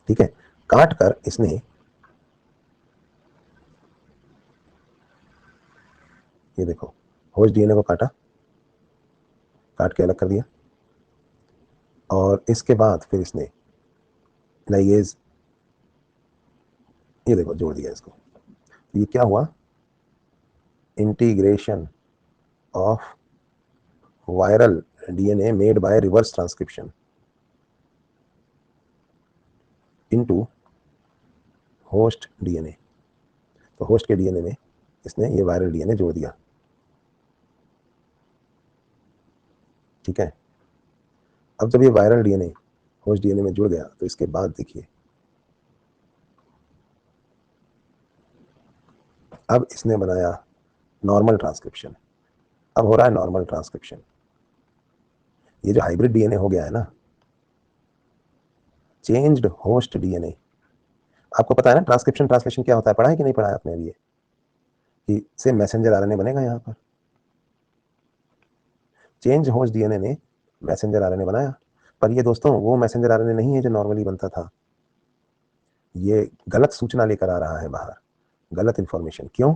Speaker 1: ठीक है। काट कर इसने ये देखो होस्ट DNA को काटा, काट के अलग कर दिया। और इसके बाद फिर इसने लाइगेज, ये देखो जोड़ दिया इसको। तो ये क्या हुआ, integration of viral DNA made by reverse transcription into host DNA। तो होस्ट के DNA में इसने ये वायरल DNA जोड़ दिया, ठीक है। अब जब ये वायरल DNA होस्ट DNA में जुड़ गया तो इसके बाद देखिए अब इसने बनाया नॉर्मल ट्रांसक्रिप्शन। अब हो रहा है नॉर्मल ट्रांसक्रिप्शन। ये जो हाइब्रिड DNA हो गया है ना, चेंज्ड होस्ट DNA। आपको पता है ना ट्रांसक्रिप्शन ट्रांसलेशन क्या होता है, पढ़ा है कि नहीं पढ़ा है आपने अभी ये, कि से मैसेंजर RNA बनेगा यहाँ पर। चेंज होस्ट DNA ने मैसेंजर RNA बनाया, पर ये दोस्तों वो मैसेंजर RNA नहीं है जो नॉर्मली बनता था। ये गलत सूचना लेकर आ रहा है बाहर, गलत इंफॉर्मेशन। क्यों?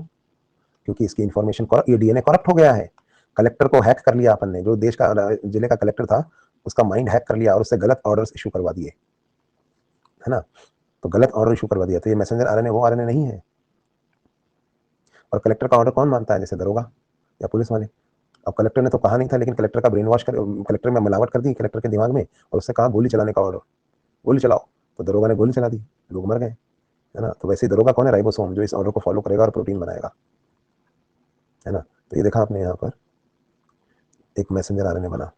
Speaker 1: क्योंकि इसकी इंफॉर्मेशन, ये DNA करप्ट हो गया है। कलेक्टर को हैक कर लिया अपन ने, जो देश का जिले का कलेक्टर था उसका माइंड हैक कर लिया और उससे गलत ऑर्डर्स इशू करवा दिए, है ना। तो गलत ऑर्डर इशू करवा दिया। तो ये मैसेंजर RNA वो RNA नहीं है। और कलेक्टर का ऑर्डर कौन मानता है, जैसे दरोगा या पुलिस वाले। अब कलेक्टर ने तो कहा नहीं था, लेकिन कलेक्टर का ब्रेन वॉश कर, कलेक्टर में मिलावट कर दी कलेक्टर के दिमाग में, और उससे कहा गोली चलाने का ऑर्डर, गोली चलाओ। तो दरोगा ने गोली चला दी, लोग मर गए, है ना। तो वैसे ही दरोगा कौन है, राइबोसोम, जो इस ऑर्डर को फॉलो करेगा और प्रोटीन बनाएगा, है ना। तो ये देखा आपने यहाँ पर एक मैसेंजर RNA बना।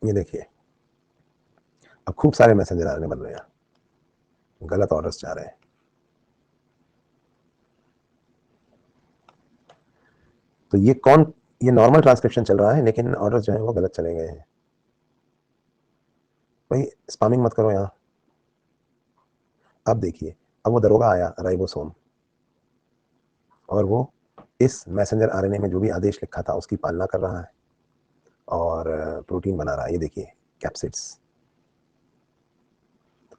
Speaker 1: ये देखिए अब खूब सारे मैसेंजर RNA बन रहे हैं, गलत ऑर्डर्स जा रहे हैं। तो ये कौन, ये नॉर्मल ट्रांसक्रिप्शन चल रहा है, लेकिन ऑर्डर्स जो है वो गलत चले गए हैं। भाई स्पामिंग मत करो यहाँ। अब देखिए अब वो दरोगा आया राइबोसोम, और वो इस मैसेंजर RNA में जो भी आदेश लिखा था उसकी पालना कर रहा है और प्रोटीन बना रहा है। ये देखिए कैप्सिड्स,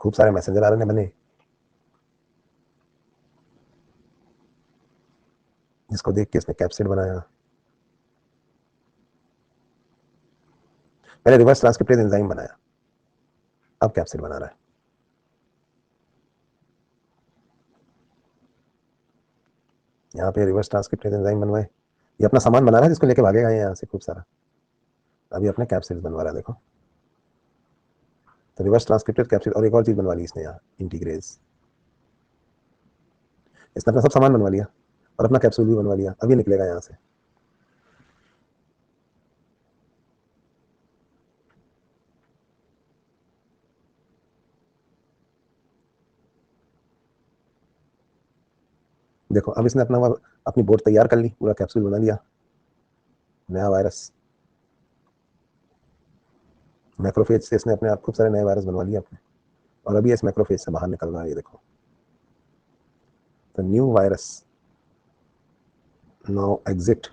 Speaker 1: खूब सारे मैसेंजर RNA बने, जिसको देख के इसने कैप्सिड बनाया। पहले रिवर्स ट्रांसक्रिप्टेज एंजाइम बनाया, अब कैप्सिड बना रहा है। यहाँ पे रिवर्स ट्रांसक्रिप्टेज एंजाइम बनवाए, ये अपना सामान बना रहा है जिसको लेके भागेगा यहाँ से खूब सारा। अभी अपने कैप्सिड बनवा रहा है, देखो तो रिवर्स ट्रांसक्रिप्टेड कैप्सिड। और एक और चीज़ बनवा ली इसने यहाँ, इंटीग्रेज। इसने अपना सब सामान बनवा लिया और अपना कैप्सूल भी बनवा लिया। अभी निकलेगा यहाँ से। देखो अब इसने अपनी बोर्ड तैयार कर ली, पूरा कैप्सूल बना लिया, नया वायरस। मैक्रोफेज से इसने अपने आप खूब सारे नए वायरस बनवा लिए अपने, और अभी इस मैक्रोफेज से बाहर निकल रहा है, ये देखो। तो new virus now exit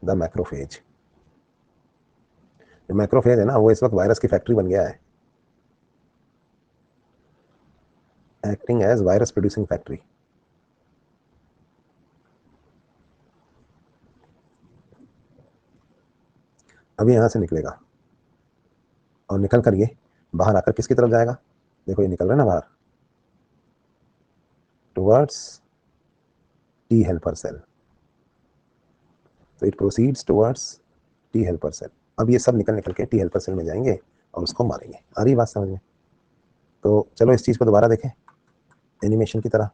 Speaker 1: the macrophage. जो मैक्रोफेज है ना, वो इस वक्त वायरस की फैक्ट्री बन गया है, acting as virus producing factory. अभी यहां से निकलेगा और निकल कर ये बाहर आकर किसकी तरफ जाएगा, देखो ये निकल रहा है ना बाहर, टुवर्ड्स टी हेल्पर सेल। तो it proceeds towards T helper cell. अब ये सब निकल निकल के टी हेल्पर सेल में जाएंगे और उसको मारेंगे। आ रही बात समझ में? तो चलो इस चीज को दोबारा देखें एनिमेशन की तरह।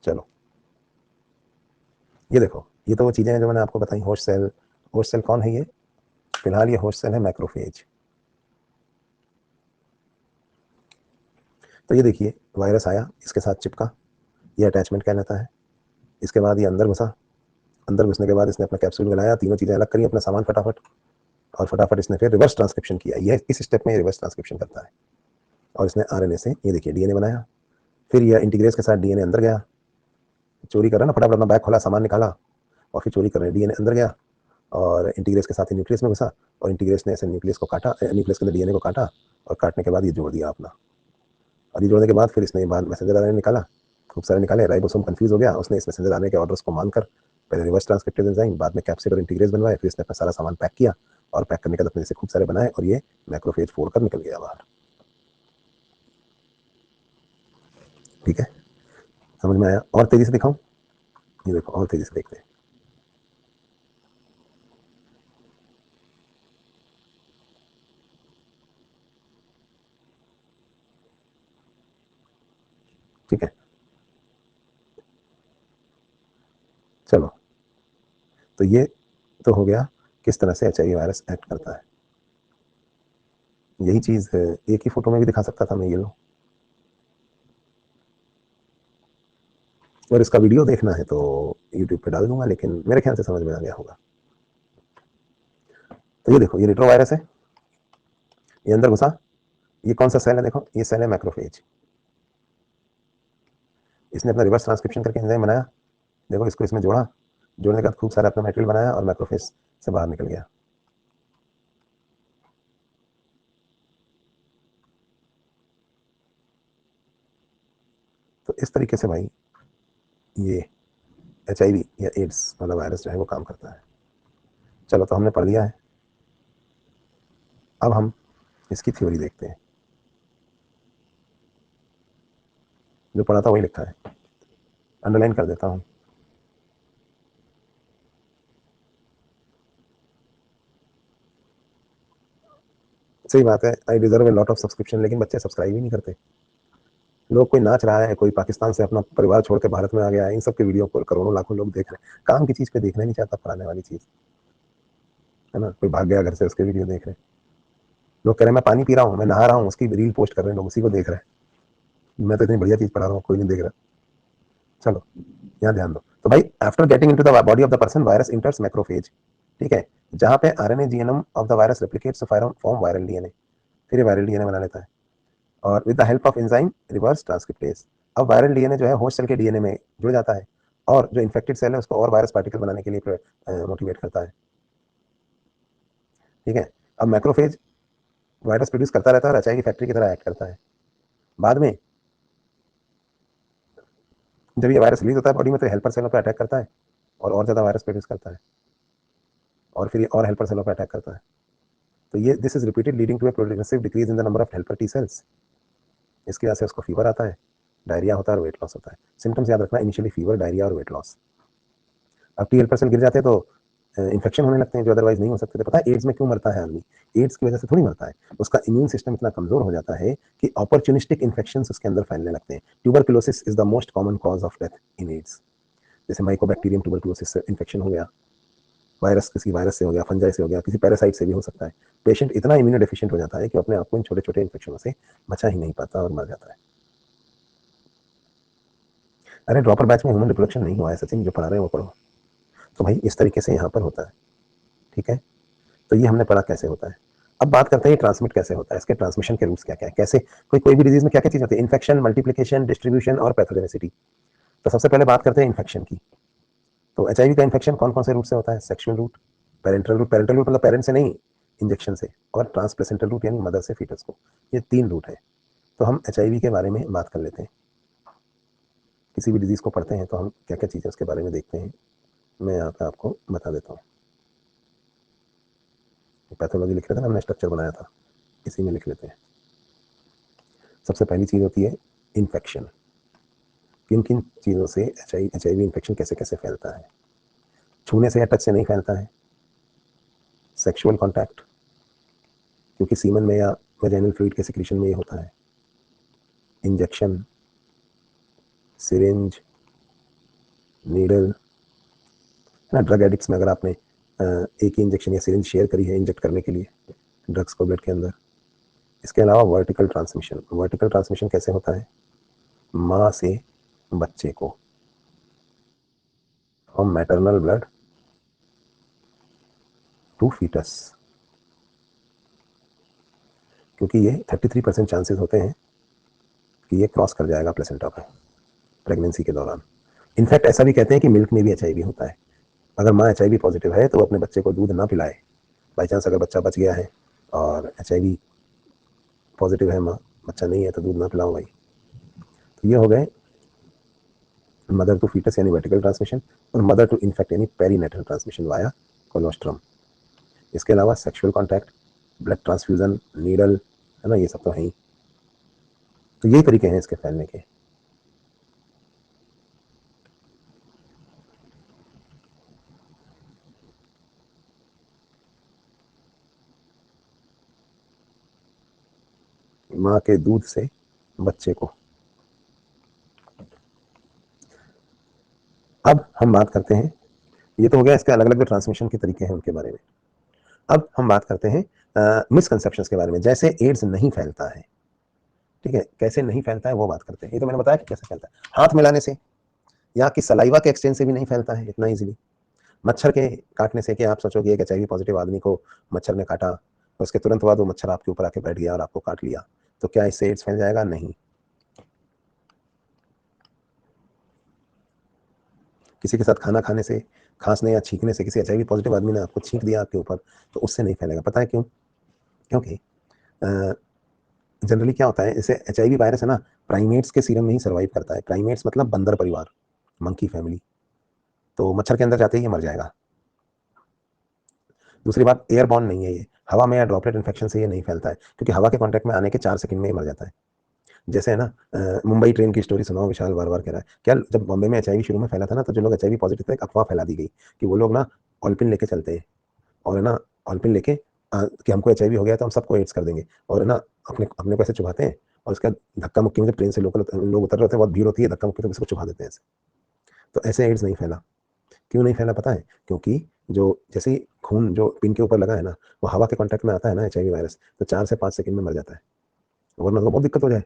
Speaker 1: चलो ये देखो, ये तो वो चीजें हैं जो मैंने आपको बताई। होस्ट सेल, होस्ट सेल कौन है ये? फिलहाल ये होस्ट सेल है मैक्रोफेज। तो ये देखिए वायरस आया, इसके साथ चिपका, ये अटैचमेंट कहलाता है। इसके बाद ये अंदर घुसा, अंदर घुसने के बाद इसने अपना कैप्सूल बनाया, तीनों चीजें अलग करी अपना सामान फटाफट, और फटाफट इसने फिर रिवर्स ट्रांसक्रिप्शन किया। ये इस स्टेप में रिवर्स ट्रांसक्रिप्शन करता है। और इसने आरएनए से ये देखिए डीएनए बनाया। फिर ये इंटीग्रेज के साथ डीएनए अंदर गया, चोरी कर रहा ना, फटाफट अपना बैग खोला, सामान निकाला और फिर चोरी कर रहे हैं। डीएनए अंदर गया और इंटीग्रेज के साथ ही न्यूक्लियस में घुसा, और इंटीग्रेज ने ऐसे न्यूक्लियस को काटा, न्यूक्लियस के अंदर डीएनए को काटा, और काटने के बाद ये जोड़ दिया अपना। और ये जोड़ने के बाद फिर इसने बाद मैसेंजर आरएनए निकाला, खूब सारे निकाले। राइबोसोम कंफ्यूज हो गया, उसने इस मैसेंजर आरएनए के ऑर्डर्स को मानकर पहले रिवर्स ट्रांसक्रिप्टेज एंजाइम, बाद में कैप्सिड और इंटीग्रेज बनवाए। फिर इसने अपना सारा सामान पैक किया और पैक करने के बाद अपने जैसे खूब सारे बनाए, और ये मैक्रोफेज फोड़कर निकल गया बाहर। ठीक है, समझ में आया? और तेजी से दिखाऊं? ये देखो और तेजी से देखते हैं। ठीक है, चलो तो ये तो हो गया किस तरह से एचआईवी वायरस एक्ट करता है। यही चीज एक ही फोटो में भी दिखा सकता था मैं, ये लो। और इसका वीडियो देखना है तो यूट्यूब पे डाल दूंगा, लेकिन मेरे ख्याल से समझ में आ गया होगा। तो ये देखो, ये रेट्रो वायरस है, ये अंदर घुसा। ये कौन सा सेल है? देखो ये सेल है मैक्रोफेज। इसने अपना रिवर्स ट्रांसक्रिप्शन करके एंजाइम बनाया, देखो इसको इसमें जोड़ा, जोड़ने के बाद खूब सारा अपना मटेरियल बनाया और मैक्रोफेज से बाहर निकल गया। तो इस तरीके से भाई ये एचआईवी या एड्स वाला वायरस जो है वो काम करता है। चलो तो हमने पढ़ लिया है, अब हम इसकी थ्योरी देखते हैं। जो पढ़ा था वही लिखा है, अंडरलाइन कर देता हूँ। सही बात है, I deserve a lot of subscription, लेकिन बच्चे सब्सक्राइब ही नहीं करते। लोग, कोई नाच रहा है, कोई पाकिस्तान से अपना परिवार छोड़ के भारत में आ गया है, इन सब के वीडियो को करोड़ों लाखों लोग देख रहे हैं। काम की चीज पे देखना नहीं चाहता, पढ़ाने वाली चीज है ना। कोई भाग गया घर से, उसके वीडियो देख रहे हैं लोग। कह रहे हैं मैं पानी पी रहा हूँ, मैं नहा रहा हूँ, उसकी रील पोस्ट कर रहे हैं लोग, उसी को देख रहे हैं। मैं तो इतनी बढ़िया चीज पढ़ा रहा हूँ, कोई नहीं देख रहा। चलो यहाँ ध्यान दो। तो भाई after getting into the body of the person, virus enters macrophage. ठीक है, जहां पे RNA genome of the virus replicates to form viral DNA. फिर वायरल डीएनए बना लेता है, और with the help of enzyme reverse transcriptase. अब वायरल डीएनए जो है होस्ट सेल के डीएनए में जुड़ जाता है, और जो इन्फेक्टेड सेल है उसको और वायरस पार्टिकल बनाने के लिए मोटिवेट करता है। ठीक है, अब मैक्रोफेज वायरस प्रोड्यूस करता रहता है और एचआईवी फैक्ट्री की तरह एक्ट करता है। बाद में जब ये वायरस रिलीज होता है बॉडी में, तो हेल्पर सेलों पर अटैक करता है और ज़्यादा वायरस प्रोड्यूस करता है, और फिर ये और हेल्पर सेलों पर अटैक करता है। तो ये this is repeated leading to a progressive decrease in the number of helper T cells. इसकी वजह से उसको फीवर आता है, डायरिया होता है और वेट लॉस होता है। सिम्टम्स याद रखना, इनिशियली फीवर, डायरिया और वेट लॉस। अब TL% गिर जाते हैं तो इन्फेक्शन होने लगते हैं जो अदरवाइज नहीं हो सकते थे। पता है एड्स में क्यों मरता है आदमी? एड्स की वजह से थोड़ी मरता है, उसका इम्यून सिस्टम इतना कमजोर हो जाता है कि अपॉर्चुनिस्टिक इन्फेक्शन उसके अंदर फैलने लगते हैं। Tuberculosis is the most common cause of death in AIDS. जैसे माइकोबैक्टीरियम ट्यूबरकुलोसिस से इन्फेक्शन हो गया, वायरस किसी वायरस से हो गया, फंजाई से हो गया, किसी पैरासाइट से भी हो सकता है। पेशेंट इतना इम्यूनो डेफिशिएंट हो जाता है कि अपने आप को इन छोटे छोटे इन्फेक्शनों से बचा ही नहीं पाता और मर जाता है। अरे ड्रॉपर बैच में ह्यूमन रिप्रोडक्शन नहीं हुआ है सचिन, जो पढ़ा रहे हैं वो पढ़ो। तो भाई इस तरीके से यहाँ पर होता है, ठीक है। तो ये हमने पढ़ा कैसे होता है। अब बात करते हैं ट्रांसमिट कैसे होता है, इसके ट्रांसमिशन के रूट्स क्या क्या है, कैसे कोई भी डिजीज में क्या क्या चीज होती है, इन्फेक्शन, मल्टीप्लिकेशन, डिस्ट्रीब्यूशन और पैथोजेनिसिटी। तो सबसे पहले बात करते हैं इन्फेक्शन की। तो HIV का इन्फेक्शन कौन कौन से रूट से होता है? सेक्सुअल रूट, पेरेंटल रूट मतलब पेरेंट से नहीं, इंजेक्शन से, और ट्रांसप्लेसेंटल रूट यानी मदर से फीटस को। ये 3 रूट है। तो हम HIV के बारे में बात कर लेते हैं। किसी भी डिजीज को पढ़ते हैं तो हम क्या क्या चीज़ें उसके बारे में देखते हैं, मैं यहाँ पे आपको बता देता हूँ। पैथोलॉजी लिख रहे थे ना, हमने स्ट्रक्चर बनाया था, इसी में लिख लेते हैं। सबसे पहली चीज़ होती है इन्फेक्शन। किन किन चीज़ों से HIV इन्फेक्शन कैसे कैसे फैलता है? छूने से या टच से नहीं फैलता है। सेक्सुअल कॉन्टैक्ट, क्योंकि सीमन में या वेजाइनल फ्लूइड के सिक्रीशन में ये होता है। इंजेक्शन, सिरिंज, नीडल, ना ड्रग एडिक्ट्स में अगर आपने एक ही इंजेक्शन या सिरिंज शेयर करी है इंजेक्ट करने के लिए ड्रग्स को ब्लड के अंदर। इसके अलावा वर्टिकल ट्रांसमिशन। वर्टिकल ट्रांसमिशन कैसे होता है? माँ से बच्चे को, from maternal blood to foetus. क्योंकि ये 33% चांसेस होते हैं कि ये क्रॉस कर जाएगा प्लेसेंटा पर प्रेगनेंसी के दौरान। इनफैक्ट ऐसा भी कहते हैं कि मिल्क में भी HIV होता है। अगर माँ HIV पॉजिटिव है तो वो अपने बच्चे को दूध ना पिलाए। बाई चांस अगर बच्चा बच गया है और HIV पॉजिटिव है माँ, बच्चा नहीं है, तो दूध ना पिलाओ भाई। तो ये हो गए मदर टू फीटस यानी वर्टिकल ट्रांसमिशन, और मदर टू इन्फेक्ट यानी पेरीनेटल ट्रांसमिशन वाया कोलोस्ट्रम। इसके अलावा sexual contact, blood transfusion, needle, है ना, ये सब तो है ही। तो यही तरीके हैं इसके फैलने के। माँ के दूध से बच्चे को। अब हम बात करते हैं, ये तो हो गया इसके अलग अलग ट्रांसमिशन के तरीके हैं उनके बारे में। अब हम बात करते हैं मिसकंसेप्शंस के बारे में, जैसे एड्स नहीं फैलता है। ठीक है, कैसे नहीं फैलता है वो बात करते हैं। ये तो मैंने बताया कि कैसे फैलता है, हाथ मिलाने से या कि सलाइवा के एक्सचेंज से भी नहीं फैलता है इतना इजीली। मच्छर के काटने से, कि आप सोचोगे एक HIV पॉजिटिव आदमी को मच्छर ने काटा, उसके तुरंत बाद वो मच्छर आपके ऊपर आके बैठ गया और आपको काट लिया, तो क्या इससे एड्स फैल जाएगा? नहीं। किसी के साथ खाना खाने से, खांसने या छींकने से, किसी HIV पॉजिटिव आदमी ने आपको छींक दिया आपके ऊपर, तो उससे नहीं फैलेगा। पता है क्यों? क्योंकि जनरली क्या होता है, जैसे HIV वायरस है ना, प्राइमेट्स के सीरम में ही सर्वाइव करता है। प्राइमेट्स मतलब बंदर परिवार, मंकी फैमिली। तो मच्छर के अंदर जाते ही ये मर जाएगा। दूसरी बात, एयरबॉर्न नहीं है ये, हवा में या ड्रॉपलेट इन्फेक्शन से ये नहीं फैलता है, क्योंकि हवा के कांटेक्ट में आने के 4 सेकंड में ही मर जाता है। जैसे है ना, मुंबई ट्रेन की स्टोरी सुनाओ, विशाल बार बार कह रहा है क्या, जब बॉम्बे में HIV शुरू में फैला था ना, तो जो लोग HIV पॉजिटिव थे, एक अफवाह फैला दी गई कि वो लोग ना ऑलपिन लेके चलते हैं, और है ना ऑलपिन लेके कि हमको HIV हो गया तो हम सबको एड्स कर देंगे, और है ना अपने अपने को ऐसे चुभाते हैं, और उसका धक्का मुक्की में जब ट्रेन से लोग उतर रहे थे, बहुत भीड़ होती है, धक्का मुक्की तो किसी को चुभा देते हैं ऐसे। तो ऐसे एड्स नहीं फैला। क्यों नहीं फैला पता है? क्योंकि जो जैसे ही खून जो पिन के ऊपर लगा है ना, वो हवा के कांटेक्ट में आता है ना HIV वायरस, तो 4 से 5 सेकंड में मर जाता है, वरना तो बहुत दिक्कत हो जाए,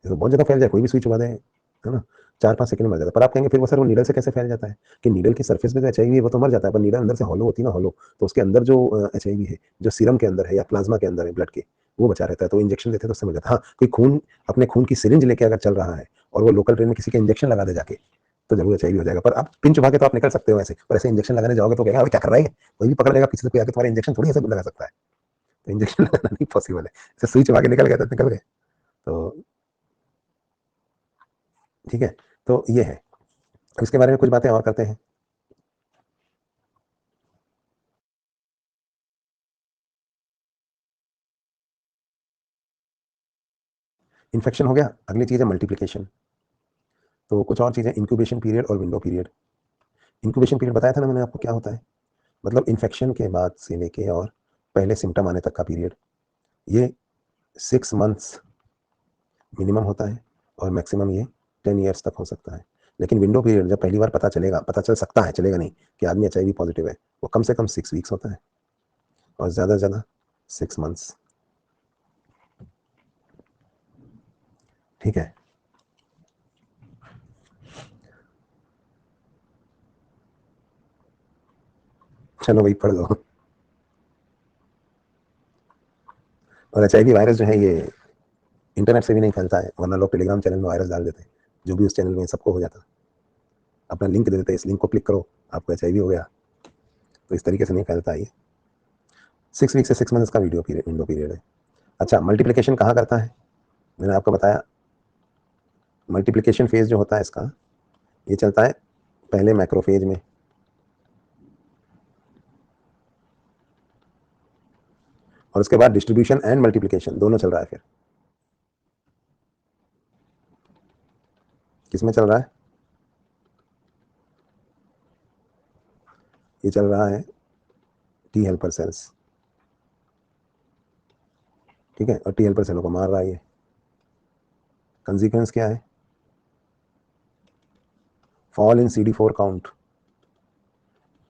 Speaker 1: तो बहुत ज़्यादा फैल जाए, कोई भी सुई चुभा दे, है ना, 4-5 सेकंड में मर जाता है। पर आप कहेंगे फिर वो सर वो नीडल से कैसे फैल जाता है? कि नीडल की सरफेस पे जो HIV है वो तो मर जाता है, पर नीडल अंदर से हॉलो होती है ना, हॉलो, तो उसके अंदर जो HIV है, जो सीरम के अंदर है या प्लाज्मा के अंदर है ब्लड के, वो बचा रहता है, तो इंजेक्शन देते हैं तो उससे मर जाता है। हाँ, कोई खून, अपने खून की सिरिंज लेके अगर चल रहा है और वो लोकल ट्रेन में किसी का इंजेक्शन लगा दे जाके, तो जरूर HIV हो जाएगा। पर आप पिन चुभा के तो आप निकल सकते हो ऐसे, और ऐसे इंजेक्शन लगाने जाओगे तो कहेगा अभी क्या कर रहा है, कोई भी पकड़ लेगा पीछे से, कोई आके तुम्हारे इंजेक्शन थोड़ी ऐसे लगा सकता है। तो इंजेक्शन लगाना नहीं पॉसिबल है, ऐसे सुई चुभा के निकल गए तो निकल गए। तो ठीक है, तो ये है। इसके बारे में कुछ बातें और करते हैं। इन्फेक्शन हो गया, अगली चीज है मल्टीप्लिकेशन। तो कुछ और चीज़ें, इंक्यूबेशन पीरियड और विंडो पीरियड। इंक्यूबेशन पीरियड बताया था ना मैंने आपको क्या होता है, मतलब इन्फेक्शन के बाद से लेके और पहले सिम्टम आने तक का पीरियड, ये 6 मंथ्स मिनिमम होता है और मैक्सिमम ये 10 ईयर्स तक हो सकता है। लेकिन विंडो पीरियड जब पहली बार पता चल सकता है, चलेगा नहीं कि आदमी एचआईवी पॉजिटिव है, वो कम से कम 6 वीक्स होता है और ज़्यादा से ज़्यादा 6 मंथ्स। ठीक है, चलो वही पढ़ लो। और एचआईवी वायरस जो है ये इंटरनेट से भी नहीं फैलता है, वरना लोग टेलीग्राम चैनल में वायरस डाल देते हैं, जो भी उस चैनल में सबको हो जाता, अपना लिंक दे देते हैं, इस लिंक को क्लिक करो आपको एचआईवी हो गया। तो इस तरीके से नहीं फैलता है ये। 6 वीक से 6 मंथ्स का वीडियो पीरियड विंडो पीरियड है। अच्छा, मल्टीप्लिकेशन कहाँ करता है, मैंने आपको बताया मल्टीप्लिकेशन फेज जो होता है इसका, ये चलता है पहले मैक्रोफेज में, और उसके बाद डिस्ट्रीब्यूशन एंड मल्टीप्लिकेशन दोनों चल रहा है। फिर किस में चल रहा है, ये चल रहा है टी हेल्पर सेल्स। ठीक है, और टी हेल्पर सेलों को मार रहा है ये। कंसिक्वेंस क्या है, fall in CD4 count.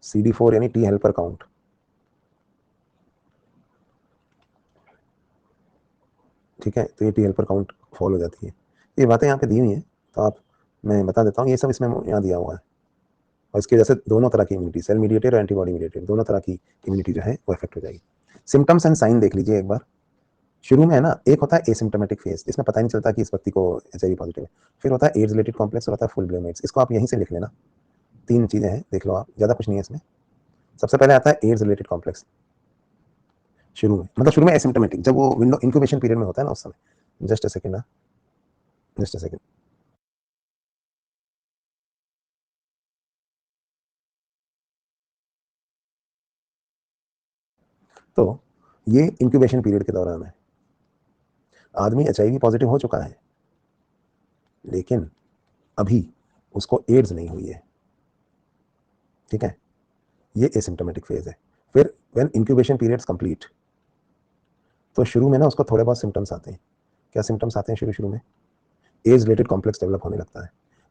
Speaker 1: CD4 यानी टी हेल्पर काउंट। ठीक है, तो ये टी हेल्पर काउंट फॉल हो जाती है। ये बातें यहाँ पे दी हुई हैं, तो आप, मैं बता देता हूँ, ये सब इसमें यहाँ दिया हुआ है। और इसकी वजह से दोनों तरह की इम्यूनिटी, सेल मीडिएटेड और एंटीबॉडी मीडिएटेड, दोनों तरह की इम्यूनिटी जो है वो इफेक्ट हो जाएगी। सिम्टम्स एंड साइन देख लीजिए एक बार। शुरू में है ना, एक होता है एसिम्टोमेटिक फेज, इसमें पता ही नहीं चलता कि इस व्यक्ति को एचआईवी पॉजिटिव है। फिर होता है एड्स रिलेटेड कॉम्प्लेक्स और होता है फुल ब्लोन एड्स। इसको आप यहीं से लिख लेना, 3 चीजें हैं, देख लो आप, ज्यादा कुछ नहीं है इसमें। सबसे पहले आता है एड्स रिलेटेड कॉम्प्लेक्स, शुरू में, मतलब शुरू में एसिम्टोमेटिक, जब वो विंडो इंक्यूबेशन पीरियड में होता है ना उस समय। जस्ट अ सेकंड ना, जस्ट अ सेकंड। तो ये इंक्यूबेशन पीरियड के दौरान है, आदमी एचआईवी पॉजिटिव हो चुका है लेकिन अभी उसको एड्स नहीं हुई है। ठीक है, ये एसिम्टोमेटिक फेज है। फिर व्हेन इंक्यूबेशन पीरियड्स कंप्लीट, तो शुरू में ना उसको थोड़े बहुत सिम्टम्स आते हैं। क्या सिम्टम्स आते हैं शुरू शुरू में, एज रिलेटेड कॉम्प्लेक्स डेवलप होने लगता है,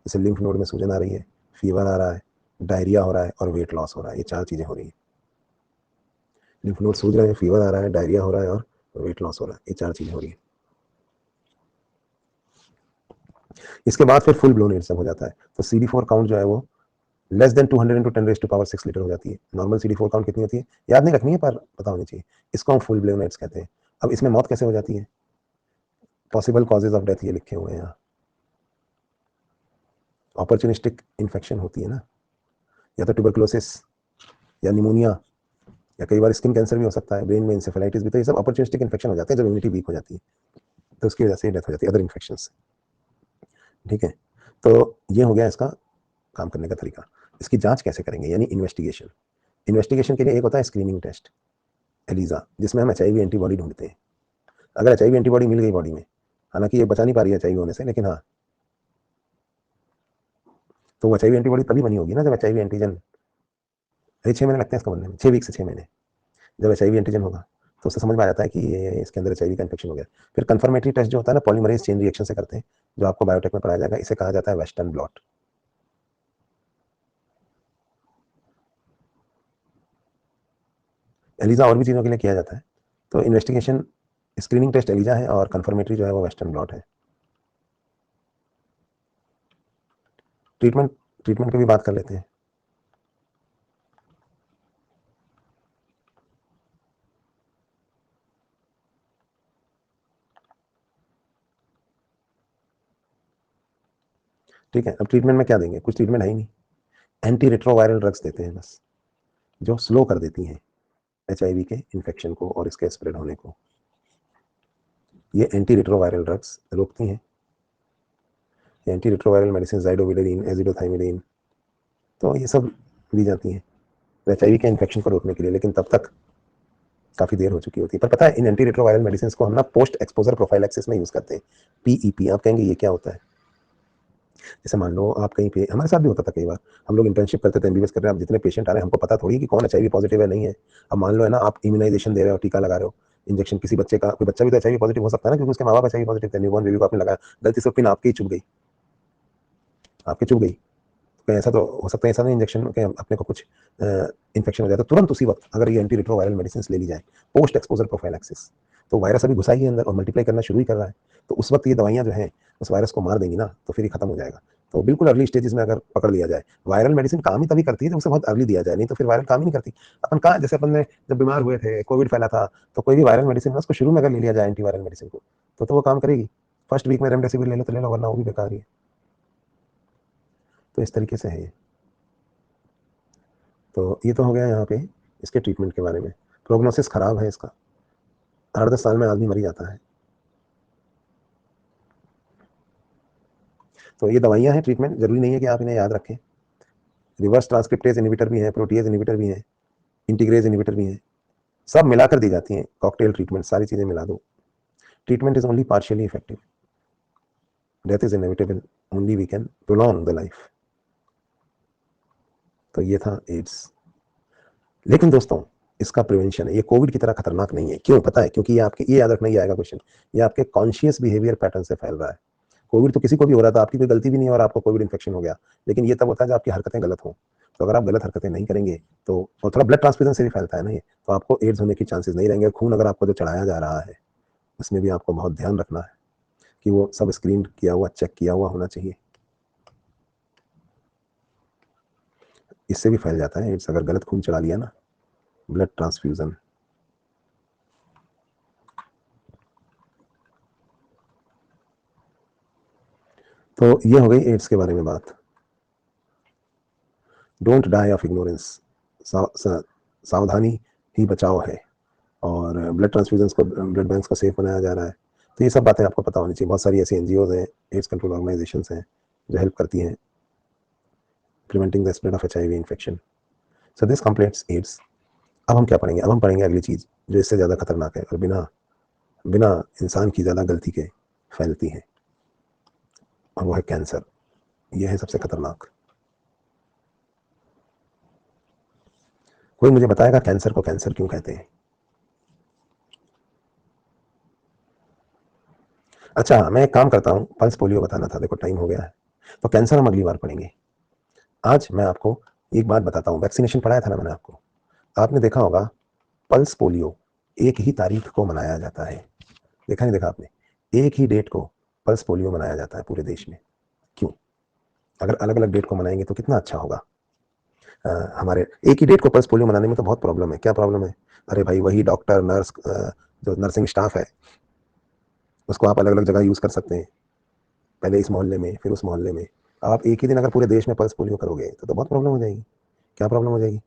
Speaker 1: जैसे लिम्फ नोड में सूजन आ रही है, फीवर आ रहा है, डायरिया हो रहा है और वेट लॉस हो रहा है। ये 4 चीजें हो रही हैं, लिम्फ नोड सूज रहे हैं, फीवर आ रहा है, डायरिया हो रहा है और वेट लॉस हो रहा है। ये 4 चीजें हो रही हैं। इसके बाद फिर फुल ब्लोन एड्स हो जाता है, तो CD4 काउंट जो है वो लेस देन 200 इंटू 10⁻6 लीटर हो जाती है। नॉर्मल CD4 काउंट कितनी होती है याद नहीं रखनी है, पर पता होनी चाहिए। इसको हम फुल ब्लोन एड्स कहते हैं। अब इसमें मौत कैसे हो जाती है, पॉसिबल कॉजेज ऑफ डेथ ये लिखे हुए हैं यहाँ। अपॉर्चुनिस्टिक इन्फेक्शन होती है ना, या तो ट्यूबरकुलोसिस या निमोनिया, या कई बार स्किन कैंसर भी हो सकता है, ब्रेन में इंसेफेलाइटिस भी। तो ये सब अपॉर्चुनिस्टिक इन्फेक्शन हो जाते हैं जब इम्यूनिटी वीक हो जाती है, तो उसकी वजह से डेथ हो जाती है, अदर इन्फेक्शन से। ठीक है, तो ये हो गया इसका काम करने का तरीका। इसकी जांच कैसे करेंगे, यानी इन्वेस्टिगेशन। इन्वेस्टिगेशन के लिए एक होता है स्क्रीनिंग टेस्ट, एलिजा, जिसमें हम एचआईवी एंटीबॉडी ढूंढते हैं। अगर एचआईवी एंटीबॉडी मिल गई बॉडी में, हालांकि ये बचा नहीं पा रही है एचआईवी होने से, लेकिन हाँ, तो एचआईवी एंटीबॉडी तभी बनी होगी ना जब एचआईवी एंटीजन, अरे 6 महीने लगते हैं इसको बनने में, 6 वीक से 6 महीने। जब एचआईवी एंटीजन होगा तो उससे समझ में आ जाता है कि ये इसके अंदर एचआईवी का इन्फेक्शन हो गया। फिर कंफर्मेटरी टेस्ट जो होता है ना, पॉलीमरेज चेन रिएक्शन से करते हैं, जो आपको बायोटेक में पढ़ाया जाएगा, इसे कहा जाता है वेस्टर्न ब्लॉट। एलिजा और भी चीज़ों के लिए किया जाता है। तो इन्वेस्टिगेशन, स्क्रीनिंग टेस्ट एलिजा है और कंफर्मेटरी जो है वो वेस्टर्न ब्लॉट है। ट्रीटमेंट, ट्रीटमेंट की भी बात कर लेते हैं। ठीक है, अब ट्रीटमेंट में क्या देंगे, कुछ ट्रीटमेंट है ही नहीं। एंटी रिट्रोवायरल ड्रग्स देते हैं बस, जो स्लो कर देती हैं एचआईवी के इन्फेक्शन को और इसके स्प्रेड होने को। ये एंटी रिट्रोवायरल ड्रग्स रोकती हैं। एंटी रिट्रोवायरल मेडिसिन, जाइडोविलेरिन, एजिडोथाइमिलीन, तो ये सब दी जाती हैं एचआईवी के इन्फेक्शन को रोकने के लिए, लेकिन तब तक काफ़ी देर हो चुकी होती है। पर पता है, इन एंटी रिट्रोवायरल मेडिसिन को हम ना पोस्ट एक्सपोजर प्रोफाइलैक्सिस में यूज़ करते हैं, PEP। आप कहेंगे ये क्या होता है, जैसे मान लो आप कहीं पे, हमारे साथ भी होता था कई बार, हम लोग इंटर्नशिप करते थे, एमबीबीएस कर रहे हैं, अब जितने पेशेंट आ रहे हैं हमको पता थोड़ी है कि कौन एचआईवी पॉजिटिव है नहीं है। अब मान लो है ना, आप इम्यूनाइजेशन दे रहे हो, टीका लगा रहे हो, इंजेक्शन किसी बच्चे का, कोई बच्चा भी तो एचआईवी पॉजिटिव हो सकता है ना, क्योंकि उसके माँ बाप एचआईवी पॉजिटिव थे, न्यूबॉर्न बेबी को आपने लगाया, गलती से पिन आपकी चुभ गई, आपकी चुभ गई, कहीं ऐसा तो हो सकता है, ऐसा नहीं इंजेक्शन के अपने को कुछ इन्फेक्शन हो जाए तो तुरंत उसी वक्त अगर ये एंटी रिट्रोवायरल मेडिसिन ले ली जाए, पोस्ट एक्सपोजर प्रोफाइलैक्सिस, तो वायरस अभी घुसा ही है अंदर और मल्टीप्लाई करना शुरू ही कर रहा है, तो उस वक्त ये दवाइयां जो हैं उस वायरस को मार देंगी ना, तो फिर ये खत्म हो जाएगा। तो बिल्कुल अर्ली स्टेजेस में अगर पकड़ लिया जाए, वायरल मेडिसिन काम ही तभी करती है जब उसे बहुत अर्ली दिया जाए, नहीं तो फिर वायरल काम ही नहीं करती। अपन कहाँ, जैसे अपन ने जब बीमार हुए थे, कोविड फैला था, तो कोई भी वायरल मेडिसिन है उसको शुरू में अगर ले लिया जाए एंटी वायरल मेडिसिन को, तो वो काम करेगी। फर्स्ट वीक में रेमडेसिविर ले लो तो ले लो, वरना वो भी बेकार ही है। तो इस तरीके से है ये। तो ये तो हो गया यहाँ पे इसके ट्रीटमेंट के बारे में। प्रोग्नोसिस खराब है इसका, 8-10 साल में आदमी मर ही जाता है। तो ये दवाइयाँ हैं, ट्रीटमेंट जरूरी नहीं है कि आप इन्हें याद रखें। रिवर्स ट्रांसक्रिप्टेज इनहिबिटर भी है, प्रोटीएज इनहिबिटर भी है, इंटीग्रेज इनहिबिटर भी है, सब मिलाकर दी जाती हैं, कॉकटेल ट्रीटमेंट, सारी चीजें मिला दो। Treatment is only partially effective, death is inevitable, only we can prolong the life. तो ये था एड्स। लेकिन दोस्तों इसका प्रिवेंशन है, ये कोविड की तरह खतरनाक नहीं है। क्यों पता है? क्योंकि ये आपके, ये याद रखना ही आएगा क्वेश्चन, ये आपके कॉन्शियस बिहेवियर पैटर्न से फैल रहा है। कोविड तो किसी को भी हो रहा था, आपकी कोई गलती भी नहीं और आपको कोविड इन्फेक्शन हो गया, लेकिन ये तब होता है जब आपकी हरकतें गलत हो। तो अगर आप गलत हरकतें नहीं करेंगे तो, और थोड़ा ब्लड ट्रांसफ्यूजन से भी फैलता है ना ये, तो आपको एड्स होने के चांसेस नहीं रहेंगे। खून अगर आपको जो चढ़ाया जा रहा है उसमें भी आपको बहुत ध्यान रखना है कि वो सब स्क्रीन किया हुआ, चेक किया हुआ होना चाहिए। इससे भी फैल जाता है एड्स, अगर गलत खून चढ़ा लिया ना, ब्लड ट्रांसफ्यूजन। तो ये हो गई एड्स के बारे में बात। डोंट डाई ऑफ इग्नोरेंस, सावधानी ही बचाव है। और ब्लड ट्रांसफ्यूजन को, ब्लड बैंक्स को सेफ बनाया जा रहा है। तो ये सब बातें आपको पता होनी चाहिए। बहुत सारी ऐसी एनजीओज हैं, एड्स कंट्रोल ऑर्गेनाइजेशन हैं, जो हेल्प करती हैं preventing the spread of HIV infection. So this completes AIDS. अब हम क्या पढ़ेंगे? अब हम पढ़ेंगे अगली चीज जो इससे ज्यादा खतरनाक है और बिना बिना इंसान की ज्यादा गलती के फैलती है, और वो है कैंसर। यह है सबसे खतरनाक। कोई मुझे बताएगा कैंसर को कैंसर क्यों कहते हैं? अच्छा, मैं एक काम करता हूँ, पल्स पोलियो बताना था, देखो टाइम हो गया है, तो कैंसर हम अगली बार पढ़ेंगे। आज मैं आपको एक बात बताता हूँ। वैक्सीनेशन पढ़ाया था ना मैंने आपको, आपने देखा होगा पल्स पोलियो एक ही तारीख को मनाया जाता है। देखा नहीं देखा आपने? एक ही डेट को पल्स पोलियो मनाया जाता है पूरे देश में। क्यों? अगर अलग अलग डेट को मनाएंगे तो कितना अच्छा होगा। हमारे एक ही डेट को पल्स पोलियो मनाने में तो बहुत प्रॉब्लम है। क्या प्रॉब्लम है? अरे भाई, वही डॉक्टर, नर्स, जो नर्सिंग स्टाफ है उसको आप अलग अलग जगह यूज कर सकते हैं, पहले इस मोहल्ले में फिर उस मोहल्ले में। आप एक ही दिन अगर पूरे देश में पल्स पोलियो करोगे तो बहुत प्रॉब्लम हो जाएगी। क्या प्रॉब्लम हो जाएगी?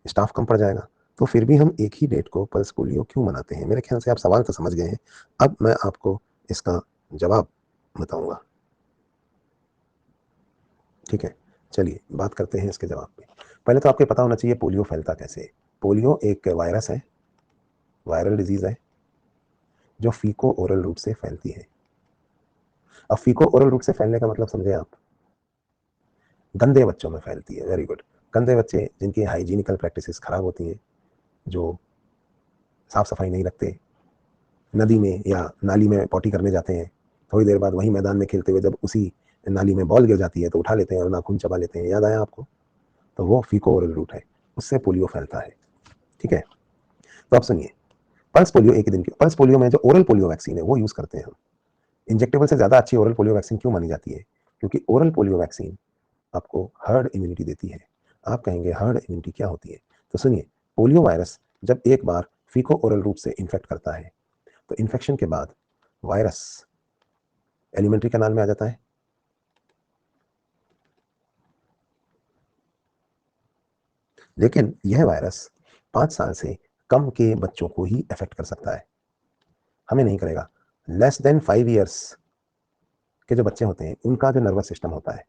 Speaker 1: स्टाफ कम पड़ जाएगा। तो फिर भी हम एक ही डेट को पल्स पोलियो क्यों मनाते हैं? मेरे ख्याल से आप सवाल तो समझ गए हैं। अब मैं आपको इसका जवाब बताऊंगा। ठीक है, चलिए बात करते हैं इसके जवाब पे। पहले तो आपको पता होना चाहिए पोलियो फैलता कैसे है। पोलियो एक वायरस है, वायरल डिजीज है, जो फीको ओरल रूट से फैलती है। अब फीको ओरल रूट से फैलने का मतलब समझे आप? गंदे बच्चों में फैलती है। Very good. गंदे बच्चे जिनकी हाइजीनिकल प्रैक्टिसेस खराब होती हैं, जो साफ सफाई नहीं रखते, नदी में या नाली में पॉटी करने जाते हैं, थोड़ी देर बाद वहीं मैदान में खेलते हुए जब उसी नाली में बॉल गिर जाती है तो उठा लेते हैं और नाखून चबा लेते हैं। याद आया आपको? तो वो फीको ओरल रूट है, उससे पोलियो फैलता है। ठीक है, तो आप सुनिए, पल्स पोलियो एक ही दिन की, पल्स पोलियो में जो ओरल पोलियो वैक्सीन है वो यूज करते हैं हम। इंजेक्टेबल से ज्यादा अच्छी ओरल पोलियो वैक्सीन क्यों मानी जाती है? क्योंकि ओरल पोलियो वैक्सीन आपको हर्ड इम्यूनिटी देती है। आप कहेंगे हर्ड इम्यूनिटी क्या होती है? तो सुनिए, पोलियो वायरस जब एक बार फीको ओरल रूट से इन्फेक्ट करता है तो इन्फेक्शन के बाद वायरस एलिमेंट्री कैनाल में आ जाता है, लेकिन यह वायरस 5 साल से कम के बच्चों को ही अफेक्ट कर सकता है, हमें नहीं करेगा। लेस देन 5 ईयर्स के जो बच्चे होते हैं उनका जो नर्वस सिस्टम होता है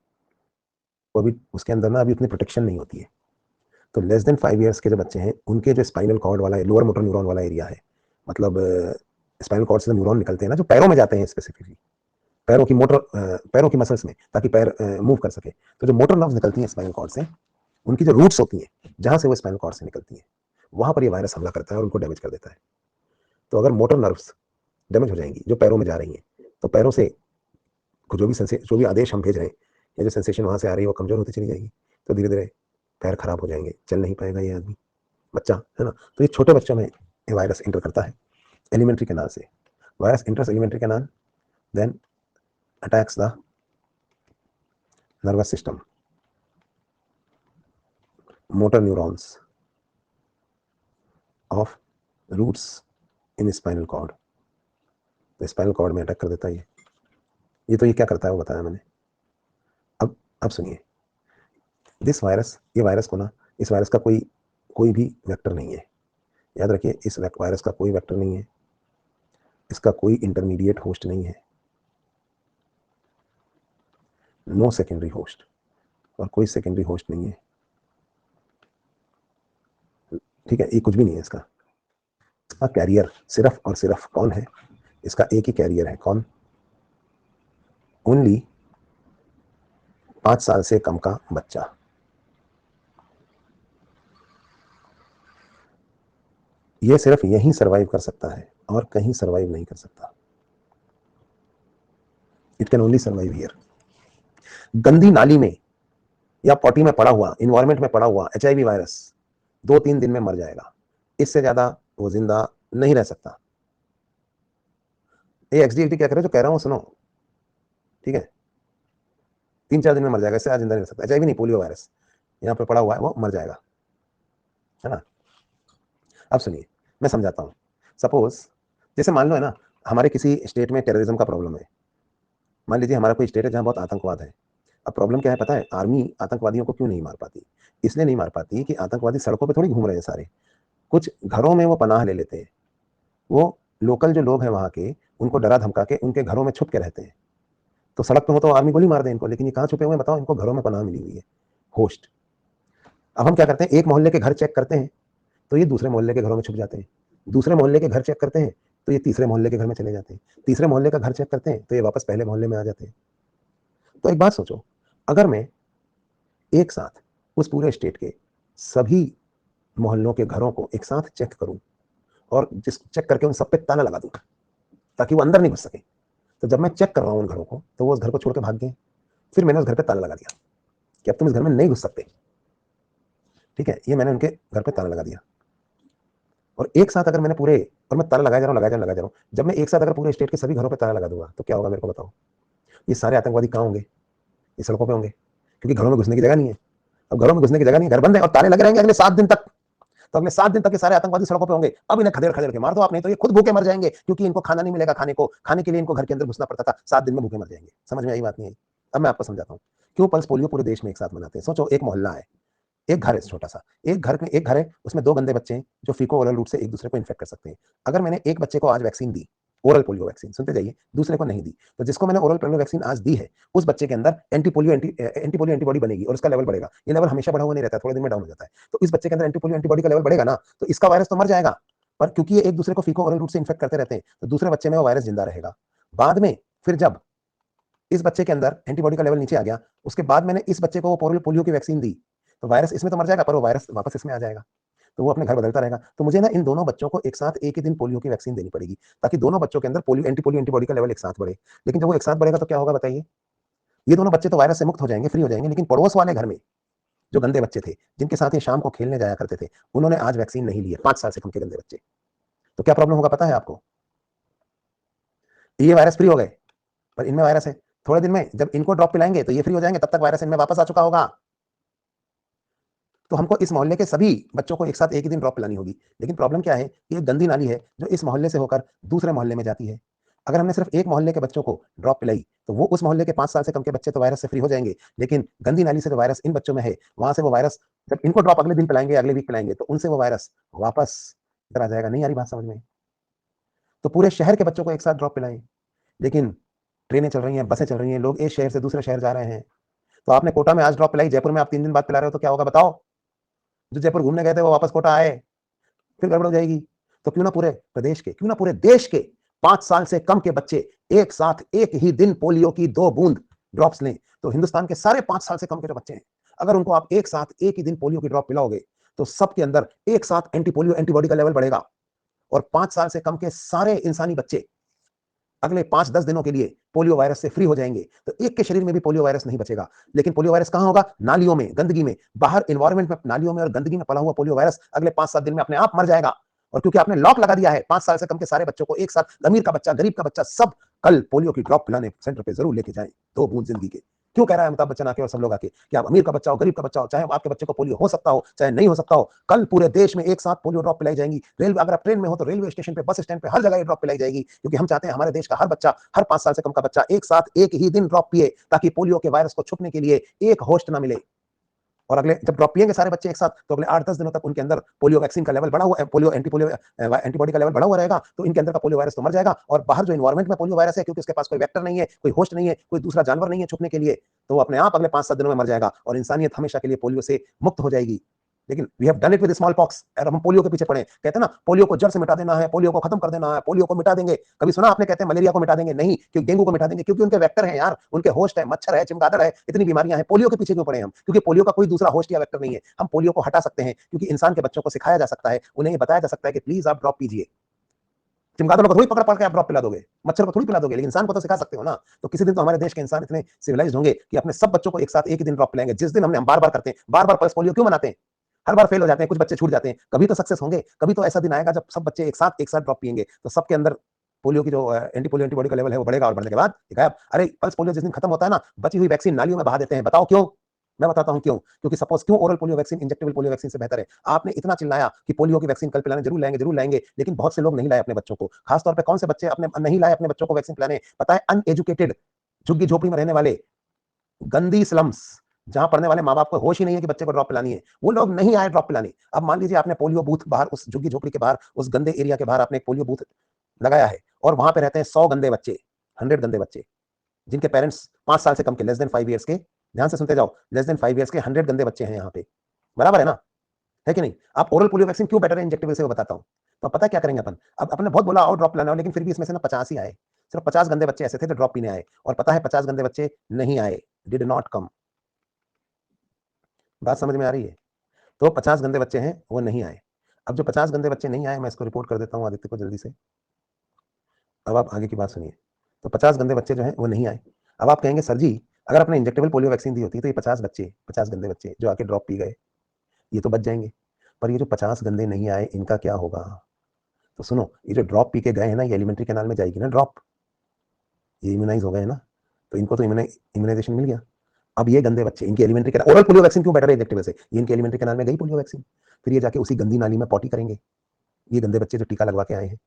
Speaker 1: वो अभी उसके अंदर ना अभी उतनी प्रोटेक्शन नहीं होती है। तो लेस देन 5 ईयर्स के जो बच्चे हैं उनके जो स्पाइनल कॉर्ड वाला, लोअर मोटर न्यूरॉन वाला एरिया है, मतलब स्पाइनल कॉर्ड से न्यूरॉन निकलते हैं ना जो पैरों में जाते हैं स्पेसिफिकली, पैरों की मोटर पैरों की मसल्स में, ताकि पैर मूव कर सके। तो जो मोटर नर्व्स निकलती हैं स्पाइनल कॉर्ड से, उनकी जो रूट्स होती हैं जहां से वो स्पाइनल कॉर्ड से निकलती हैं, वहां पर ये वायरस हमला करता है और उनको डैमेज कर देता है। तो अगर मोटर नर्व्स डैमेज हो जाएंगी जो पैरों में जा रही हैं, तो पैरों से जो भी आदेश हम भेज रहे हैं या जो सेंसेशन वहां से आ रही है वो कमजोर होती चली जाएगी। तो धीरे धीरे पैर खराब हो जाएंगे, चल नहीं पाएगा ये आदमी, बच्चा है ना। तो ये छोटे बच्चों में ये वायरस इंटर करता है एलिमेंट्री कैनाल से। Virus enters elementary canal, then attacks the nervous system, motor neurons of roots in spinal cord. तो स्पाइनल कॉर्ड में अटैक कर देता है ये तो ये क्या करता है वो बताया मैंने। अब सुनिए, दिस वायरस, ये वायरस को ना, इस वायरस का कोई भी वेक्टर नहीं है। याद रखिए, इस वायरस का कोई वेक्टर नहीं है, इसका कोई इंटरमीडिएट होस्ट नहीं है, नो सेकेंडरी होस्ट, और कोई सेकेंडरी होस्ट नहीं है। ठीक है, ये कुछ भी नहीं है इसका। इसका कैरियर सिर्फ और सिर्फ कौन है? इसका एक ही कैरियर है, कौन? ओनली 5 साल से कम का बच्चा। ये सिर्फ यहीं सरवाइव कर सकता है और कहीं सरवाइव नहीं कर सकता। It can only survive here. गंदी नाली में या पॉटी में पड़ा हुआ, इन्वायरमेंट में पड़ा हुआ HIV वायरस 2-3 दिन में मर जाएगा, इससे ज्यादा वो जिंदा नहीं रह सकता। ये XDLT क्या करे, जो कह रहा हूं सुनो, ठीक है? 3-4 दिन में मर जाएगा, इससे जिंदा नहीं रह सकता। HIV नहीं, पोलियो वायरस यहाँ पे पड़ा हुआ है, वो मर जाएगा, है ना। अब सुनिए, मैं समझाता हूँ। सपोज जैसे मान लो है ना, हमारे किसी स्टेट में टेररिज्म का प्रॉब्लम है। मान लीजिए हमारा कोई स्टेट है जहाँ बहुत आतंकवाद है। अब प्रॉब्लम क्या है पता है? आर्मी आतंकवादियों को क्यों नहीं मार पाती? इसलिए नहीं मार पाती कि आतंकवादी सड़कों पे थोड़ी घूम रहे हैं सारे, कुछ घरों में वो पनाह ले लेते हैं। वो लोकल जो लोग हैं वहाँ के, उनको डरा धमका के उनके घरों में छुप के रहते हैं। तो सड़क पे हो तो आर्मी गोली मार दे इनको, लेकिन ये कहाँ छुपे हुए हैं बताओ? इनको घरों में पनाह मिली हुई है, होस्ट। अब हम क्या करते हैं, एक मोहल्ले के घर चेक करते हैं तो ये दूसरे मोहल्ले के घरों में छुप जाते हैं, दूसरे मोहल्ले के घर चेक करते हैं तो ये तीसरे मोहल्ले के घर में चले जाते हैं, तीसरे मोहल्ले का घर चेक करते हैं तो ये वापस पहले मोहल्ले में आ जाते हैं। तो एक बात सोचो, अगर मैं एक साथ उस पूरे स्टेट के सभी मोहल्लों के घरों को एक साथ चेक करूं और जिस चेक करके उन सब पे ताला लगा दूं ताकि वो अंदर नहीं घुस सके, तो जब मैं चेक कर रहा हूं उन घरों को तो वो उस घर को छोड़ के भाग गए। फिर मैंने उस घर पे ताला लगा दिया कि अब तुम इस घर में नहीं घुस सकते। ठीक है, ये मैंने उनके घर पे ताला लगा दिया। और एक साथ अगर मैंने पूरे, और मैं ताला लगाया जा रहा हूँ, लगा जा रहा हूँ, जब मैं एक साथ अगर पूरे स्टेट के सभी घरों पे ताला लगा दूंगा तो क्या होगा मेरे को बताओ? ये सारे आतंकवादी कहाँ होंगे? ये सड़कों पे होंगे, क्योंकि घरों में घुसने की जगह नहीं है। अब घरों में घुसने की जगह नहीं, घर बंद है और ताले लगे रहेंगे अगले 7 दिन तक। तो अगले 7 दिन तक ये सारे आतंकवादी सड़कों पे होंगे। अब इन्हें खदेड़ खदेड़ के मार दो आप, नहीं तो ये खुद भूखे मर जाएंगे, क्योंकि इनको खाना नहीं मिलेगा, खाने के लिए इनको घर के अंदर घुसना पड़ता था। 7 दिन में भूखे मर जाएंगे। समझ में आई बात नहीं आई? अब मैं आपको समझाता हूँ क्यों पल्स पोलियो पूरे देश में एक साथ मनाते हैं। सोचो, एक मोहल्ला है, एक घर है छोटा सा, एक घर है, उसमें 2 गंदे बच्चे हैं जो फीको ओरल रूट से एक दूसरे को इन्फेक्ट कर सकते हैं। अगर मैंने एक बच्चे को आज वैक्सीन दी, ओरल पोलियो वैक्सीन, सुनते जाइए, दूसरे को नहीं दी, तो जिसको मैंने ओरल पोलियो वैक्सीन आज दी है, उस बच्चे के अंदर एंटीपोलियो एंटीबॉडी बनेगी और उसका लेवल बढ़ेगा। ये लेवल हमेशा बढ़ा हुआ नहीं रहता, थोड़े दिन में डाउन हो जाता है। तो इस बच्चे के अंदर एंटीपोलियो एंटीबॉडी का लेवल बढ़ेगा ना, तो इसका वायरस तो मर जाएगा, पर क्योंकि ये एक दूसरे को फीको ओरल रूट से इन्फेक्ट करते रहते हैं, तो दूसरे बच्चे में वो वायरस जिंदा रहेगा। बाद में फिर जब इस बच्चे के अंदर एंटीबॉडी का लेवल नीचे आ गया, उसके बाद मैंने इस बच्चे को वो ओरल पोलियो की वैक्सीन दी, तो वायरस इसमें तो मर जाएगा, पर वो वायरस वापस इसमें आ जाएगा, तो वो अपने घर बदलता रहेगा। तो मुझे ना इन दोनों बच्चों को एक साथ एक ही दिन पोलियो की वैक्सीन देनी पड़ेगी, ताकि दोनों बच्चों के अंदर पोलियो एंटीबॉडी का लेवल एक साथ बढ़े। लेकिन जब वो एक साथ बढ़ेगा तो क्या होगा बताइए? ये दोनों बच्चे तो वायरस से मुक्त हो जाएंगे, फ्री हो जाएंगे, लेकिन पड़ोस वाले घर में जो गंदे बच्चे थे, जिनके साथ ये शाम को खेलने जाया करते थे, उन्होंने आज वैक्सीन नहीं ली है, 5 साल से कम के गंदे बच्चे। तो क्या प्रॉब्लम होगा पता है आपको? ये वायरस फ्री हो गए, पर इनमें वायरस है। थोड़े दिन में जब इनको ड्रॉप पिलाएंगे तो ये फ्री हो जाएंगे, तब तक वायरस इनमें वापस आ चुका होगा। तो हमको इस मोहल्ले के सभी बच्चों को एक साथ एक ही दिन ड्रॉप पिलानी होगी। लेकिन प्रॉब्लम क्या है, ये गंदी नाली है जो इस मोहल्ले से होकर दूसरे मोहल्ले में जाती है। अगर हमने सिर्फ एक मोहल्ले के बच्चों को ड्रॉप पिलाई तो वो उस मोहल्ले के 5 साल से कम के बच्चे तो वायरस से फ्री हो जाएंगे, लेकिन गंदी नाली से जो वायरस इन बच्चों में है, वहां से वो वायरस जब इनको ड्रॉप अगले दिन पिलाएंगे, अगले वीक पिलाएंगे, तो उनसे वो वायरस वापस इधर आ जाएगा। नहीं आ रही बात समझ में? तो पूरे शहर के बच्चों को एक साथ ड्रॉप पिलाएं, लेकिन ट्रेनें चल रही हैं, बसें चल रही हैं, लोग एक शहर से दूसरे शहर जा रहे हैं। तो आपने कोटा में आज ड्रॉप पिलाई, जयपुर में आप 3 दिन बाद पिला रहे हो, तो क्या होगा बताओ? जो जयपुर घूमने गए थे वो वापस कोटा आए, फिर गड़बड़ हो जाएगी। तो क्यों ना पूरे प्रदेश के, क्यों ना पूरे देश के 5 साल से कम के बच्चे एक साथ एक ही दिन पोलियो की 2 बूंद ड्रॉप्स लें, तो हिंदुस्तान के सारे 5 साल से कम के जो बच्चे हैं, अगर उनको आप एक साथ एक ही दिन पोलियो की ड्रॉप पिलाओगे, तो सबके अंदर एक साथ एंटी पोलियो एंटीबॉडी का लेवल बढ़ेगा और 5 साल से कम के सारे इंसानी बच्चे अगले 5-10 दिनों के लिए पोलियो वायरस से फ्री हो जाएंगे। तो एक के शरीर में भी पोलियो वायरस नहीं बचेगा। लेकिन पोलियो वायरस कहां होगा? नालियों में, गंदगी में, बाहर एनवायरमेंट में, नालियों में और गंदगी में पला हुआ पोलियो वायरस अगले 5-7 दिन में अपने आप मर जाएगा। और क्योंकि आपने लॉक लगा दिया है, 5 साल से कम के सारे बच्चों को एक साथ, अमीर का बच्चा, गरीब का बच्चा, सब कल पोलियो की ड्रॉप पिलाने सेंटर पे जरूर लेके जाएं, 2 बूंद जिंदगी के। क्यों कह रहा है अमिताभ बच्चन आके और सब लोग आके कि आप अमीर का बच्चा हो, गरीब का बच्चा हो, चाहे आपके बच्चे को पोलियो हो सकता हो, चाहे नहीं हो सकता हो, कल पूरे देश में एक साथ पोलियो ड्रॉप पिलाई जाएंगी। रेलवे, अगर आप ट्रेन में हो तो रेलवे स्टेशन पे, बस स्टैंड पे, हर जगह ये ड्रॉप पिलाई जाएगी, क्योंकि हम चाहते हैं हमारे देश का हर बच्चा, हर 5 साल से कम का बच्चा एक साथ एक ही दिन ड्रॉप पिए, ताकि पोलियो के वायरस को छुपने के लिए एक होस्ट ना मिले। और अगले जब ड्रॉप पिएंगे सारे बच्चे एक साथ, तो अगले 8-10 दिनों तक उनके अंदर पोलियो वैक्सीन का लेवल बढ़ा हुआ, पोलियो एंटीबॉडी का लेवल बढ़ा हुआ रहेगा, तो इनके अंदर का पोलियो वायरस तो मर जाएगा। और बाहर जो एनवायरमेंट में पोलियो वायरस है, क्योंकि उसके पास कोई वेक्टर नहीं है, कोई होस्ट नहीं है, कोई दूसरा जानवर नहीं है छुपने के लिए, तो वो अपने आप अगले 5-7 दिनों में मर जाएगा और इंसानियत हमेशा के लिए पोलियो से मुक्त हो जाएगी। लेकिन we have done it with smallpox, और हम पोलियो के पीछे पड़े। कहते हैं ना, पोलियो को जड़ से मिटा देना है, पोलियो को खत्म कर देना है, पोलियो को मिटा देंगे। कभी सुना आपने कहते हैं मलेरिया को मिटा देंगे? नहीं, क्योंकि डेंगू को मिटा देंगे, क्योंकि उनके वेक्टर हैं यार, उनके होस्ट है, मच्छर है, चमगादड़ है, इतनी बीमारियां हैं। पोलियो के पीछे क्यों पड़े हम? क्योंकि पोलियो का कोई दूसरा होस्ट या वेक्टर नहीं है। हम पोलियो को हटा सकते हैं, क्योंकि इंसान के बच्चों को सिखाया जा सकता है, उन्हें ये बताया जा सकता है कि प्लीज आप ड्रॉप पीजिए। चमगादड़ों को थोड़ी पकड़ पकड़ के आप ड्रॉप पिला दोगे, मच्छर को थोड़ी पिला दोगे, लेकिन इंसान को तो सिखा सकते हो ना। तो किसी दिन तो हमारे देश के इंसान इतने सिविलाइज्ड होंगे कि अपने सब बच्चों को एक साथ एक ही दिन ड्रॉप पिलाएंगे। जिस दिन हम बार बार करते हैं, बार बार पल्स पोलियो क्यों मनाते हैं? हर बार फेल हो जाते हैं, कुछ बच्चे छूट जाते हैं, कभी तो सक्सेस होंगे। कभी तो ऐसा दिन आएगा जब सब बच्चे एक साथ ड्रॉप पिएंगे, तो सबके अंदर पोलियो की जो एंटी पोलियो एंटीबॉडी का लेवल है वो बढ़ेगा, और बढ़ने के बाद गायब। अरे पल्स पोलियो जिस दिन खत्म होता है ना, बची हुई वैक्सीन नालियों में बहा देते हैं। बताओ क्यों? मैं बताता हूं क्यों। क्योंकि सपोज क्यों oral polio vaccine injectable polio vaccine से बेहतर है। आपने इतना चिल्लाया कि पोलियो की वैक्सीन कल पिलाने जरूर लाएंगे, लेकिन बहुत से लोग नहीं लाए अपने बच्चों को। खासतौर पर कौन से बच्चे अपने नहीं लाए अपने बच्चों को वैक्सीन पिलाने? पता है? अनएजुकेटेड, झुग्गी झोपड़ी में रहने वाले, गंदी स्लम्स, जहां पढ़ने वाले माँ बाप को होश ही नहीं है कि बच्चे को ड्रॉप पिलानी है, वो लोग नहीं आए ड्रॉप पिलाने। अब मान लीजिए आपने पोलियो बूथ बाहर, उस झुग्गी झोपड़ी के बाहर, उस गंदे एरिया के बाहर आपने एक पोलियो बूथ लगाया है, और वहां पे रहते हैं 100 गंदे बच्चे, 100 गंदे बच्चे, जिनके पेरेंट्स 5 साल से कम के, लेस देन 5 ईयर्स के, ध्यान से सुनते जाओ, लेस देन 5 ईयर्स के 100 गंदे बच्चे हैं यहाँ पे। बराबर है ना? है कि नहीं? आप ओरल पोलियो वैक्सीन क्यों बेटर है इंजेक्टेबल से, वो बताता हूँ। तो पता क्या करेंगे अपन? अब अपने बहुत बोला आओ ड्रॉप पिलाना, लेकिन फिर भी इसमें से ना 50 ही आए। सिर्फ 50 गंदे बच्चे ऐसे थे जो ड्रॉप पीने आए, और पता है 50 गंदे बच्चे नहीं आए, डिड नॉट कम। बात समझ में आ रही है? तो 50 गंदे बच्चे हैं वो नहीं आए। अब जो 50 गंदे बच्चे नहीं आए, मैं इसको रिपोर्ट कर देता हूँ आदित्य को जल्दी से। अब आप आगे की बात सुनिए। तो 50 गंदे बच्चे जो हैं वो नहीं आए। अब आप कहेंगे सर जी, अगर आपने इंजेक्टेबल पोलियो वैक्सीन दी होती तो ये 50 बच्चे, 50 गंदे बच्चे जो आके ड्रॉप पी गए, ये तो बच जाएंगे। पर ये जो 50 गंदे नहीं आए, इनका क्या होगा? तो सुनो, ये जो ड्रॉप पी के गए हैं ना, ये एलिमेंट्री कैनाल में जाएगी ना ड्रॉप, ये इम्यूनाइज हो गए ना, तो इनको तो इम्यूनाइजेशन मिल गया। अब ये गंदे बच्चे, इनकी alimentary canal, oral polio vaccine क्यों बेटर है इंजेक्टेबल से? ये इनके एलिमेंट्री कैनाल में गई पोलियो वैक्सीन, फिर ये जाके उसी गंदी नाली में पॉटी करेंगे, ये गंदे बच्चे जो टीका लगवा के आए हैं,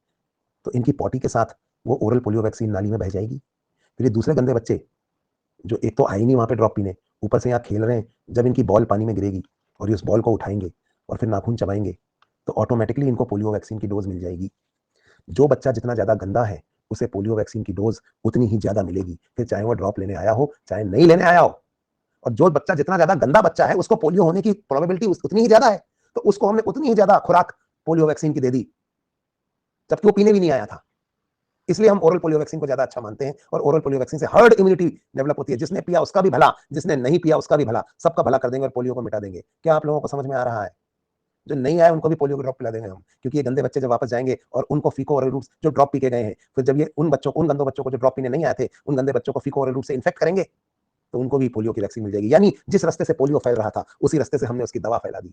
Speaker 1: तो इनकी पॉटी के साथ वो ओरल पोलियो वैक्सीन नाली में बह जाएगी। फिर ये दूसरे गंदे बच्चे जो एक तो आए नहीं वहां पे ड्रॉप पीने, ऊपर से यहाँ खेल रहे हैं, जब इनकी बॉल पानी में गिरेगी और ये उस बॉल को उठाएंगे और फिर नाखून चबाएंगे, तो ऑटोमेटिकली इनको पोलियो वैक्सीन की डोज मिल जाएगी। जो बच्चा जितना ज्यादा गंदा है, उसे पोलियो वैक्सीन की डोज उतनी ही ज्यादा मिलेगी, फिर चाहे वो ड्रॉप लेने आया हो चाहे नहीं लेने आया हो। और जो बच्चा जितना ज्यादा गंदा बच्चा है, उसको पोलियो होने की प्रोबेबिलिटी उतनी ही ज्यादा है, तो उसको हमने उतनी ही ज्यादा खुराक पोलियो वैक्सीन की दे दी, जबकि वो पीने भी नहीं आया था। इसलिए हम ओरल पोलियो वैक्सीन को ज्यादा अच्छा मानते हैं, और ओरल पोलियो वैक्सीन से हर्ड इम्यूनिटी डेवलप होती है। जिसने पिया उसका भी भला, जिसने नहीं पिया उसका भी भला, सबका भला कर देंगे और पोलियो को मिटा देंगे। क्या आप लोगों को समझ में आ रहा है? जो नहीं आए उनको भी पोलियो की ड्रॉप पिला देंगे हम, क्योंकि ये गंदे बच्चे जब वापस जाएंगे और उनको फीको ओरल रूप जो ड्रॉप पी के गए हैं, फिर जब ये उन बच्चों, उन गंदे बच्चों को जो ड्रॉप पीने नहीं आए थे, उन गंदे बच्चों को फीको ओरल रूप से इन्फेक्ट करेंगे, तो उनको भी पोलियो की वैक्सीन मिल जाएगी। यानी जिस रास्ते से पोलियो फैल रहा था, उसी रास्ते से हमने उसकी दवा फैला दी।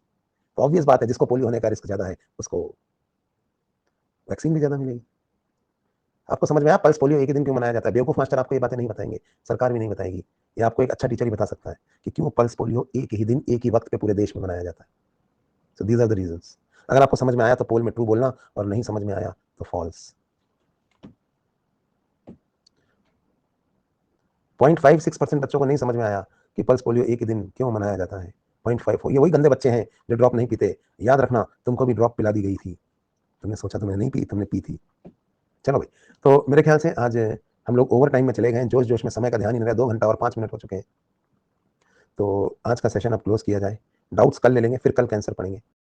Speaker 1: तो ऑब्वियस बात है, जिसको पोलियो होने का रिस्क ज्यादा है, उसको वैक्सीन भी ज्यादा मिलेगी। आपको समझ में आया पल्स पोलियो एक ही दिन क्यों मनाया जाता है? बेवकूफ मास्टर आपको ये बातें नहीं बताएंगे, सरकार भी नहीं बताएगी, ये आपको एक अच्छा टीचर ही बता सकता है कि क्यों पल्स पोलियो एक ही दिन, एक ही वक्त पे पूरे देश में मनाया जाता है। So these are the reasons. अगर आपको समझ में आया तो पोल में ट्रू बोलना, और नहीं समझ में आया तो फॉल्स। 0.56% बच्चों को नहीं समझ में आया कि पल्स पोलियो एक ही दिन क्यों मनाया जाता है। 0.54, ये वही गंदे बच्चे हैं जो ड्रॉप नहीं पीते। याद रखना, तुमको भी ड्रॉप पिला दी गई थी, तुमने सोचा तुमने नहीं पी, तुमने पी थी। चलो भाई, तो मेरे ख्याल से आज हम लोग ओवर टाइम में चले गए, जोश जोश में, समय का ध्यान ही नहीं रहा, 2 घंटा और 5 मिनट हो चुके हैं। तो आज का सेशन अब क्लोज किया जाए। डाउट्स कल ले लेंगे, फिर कल कैंसर पढ़ेंगे।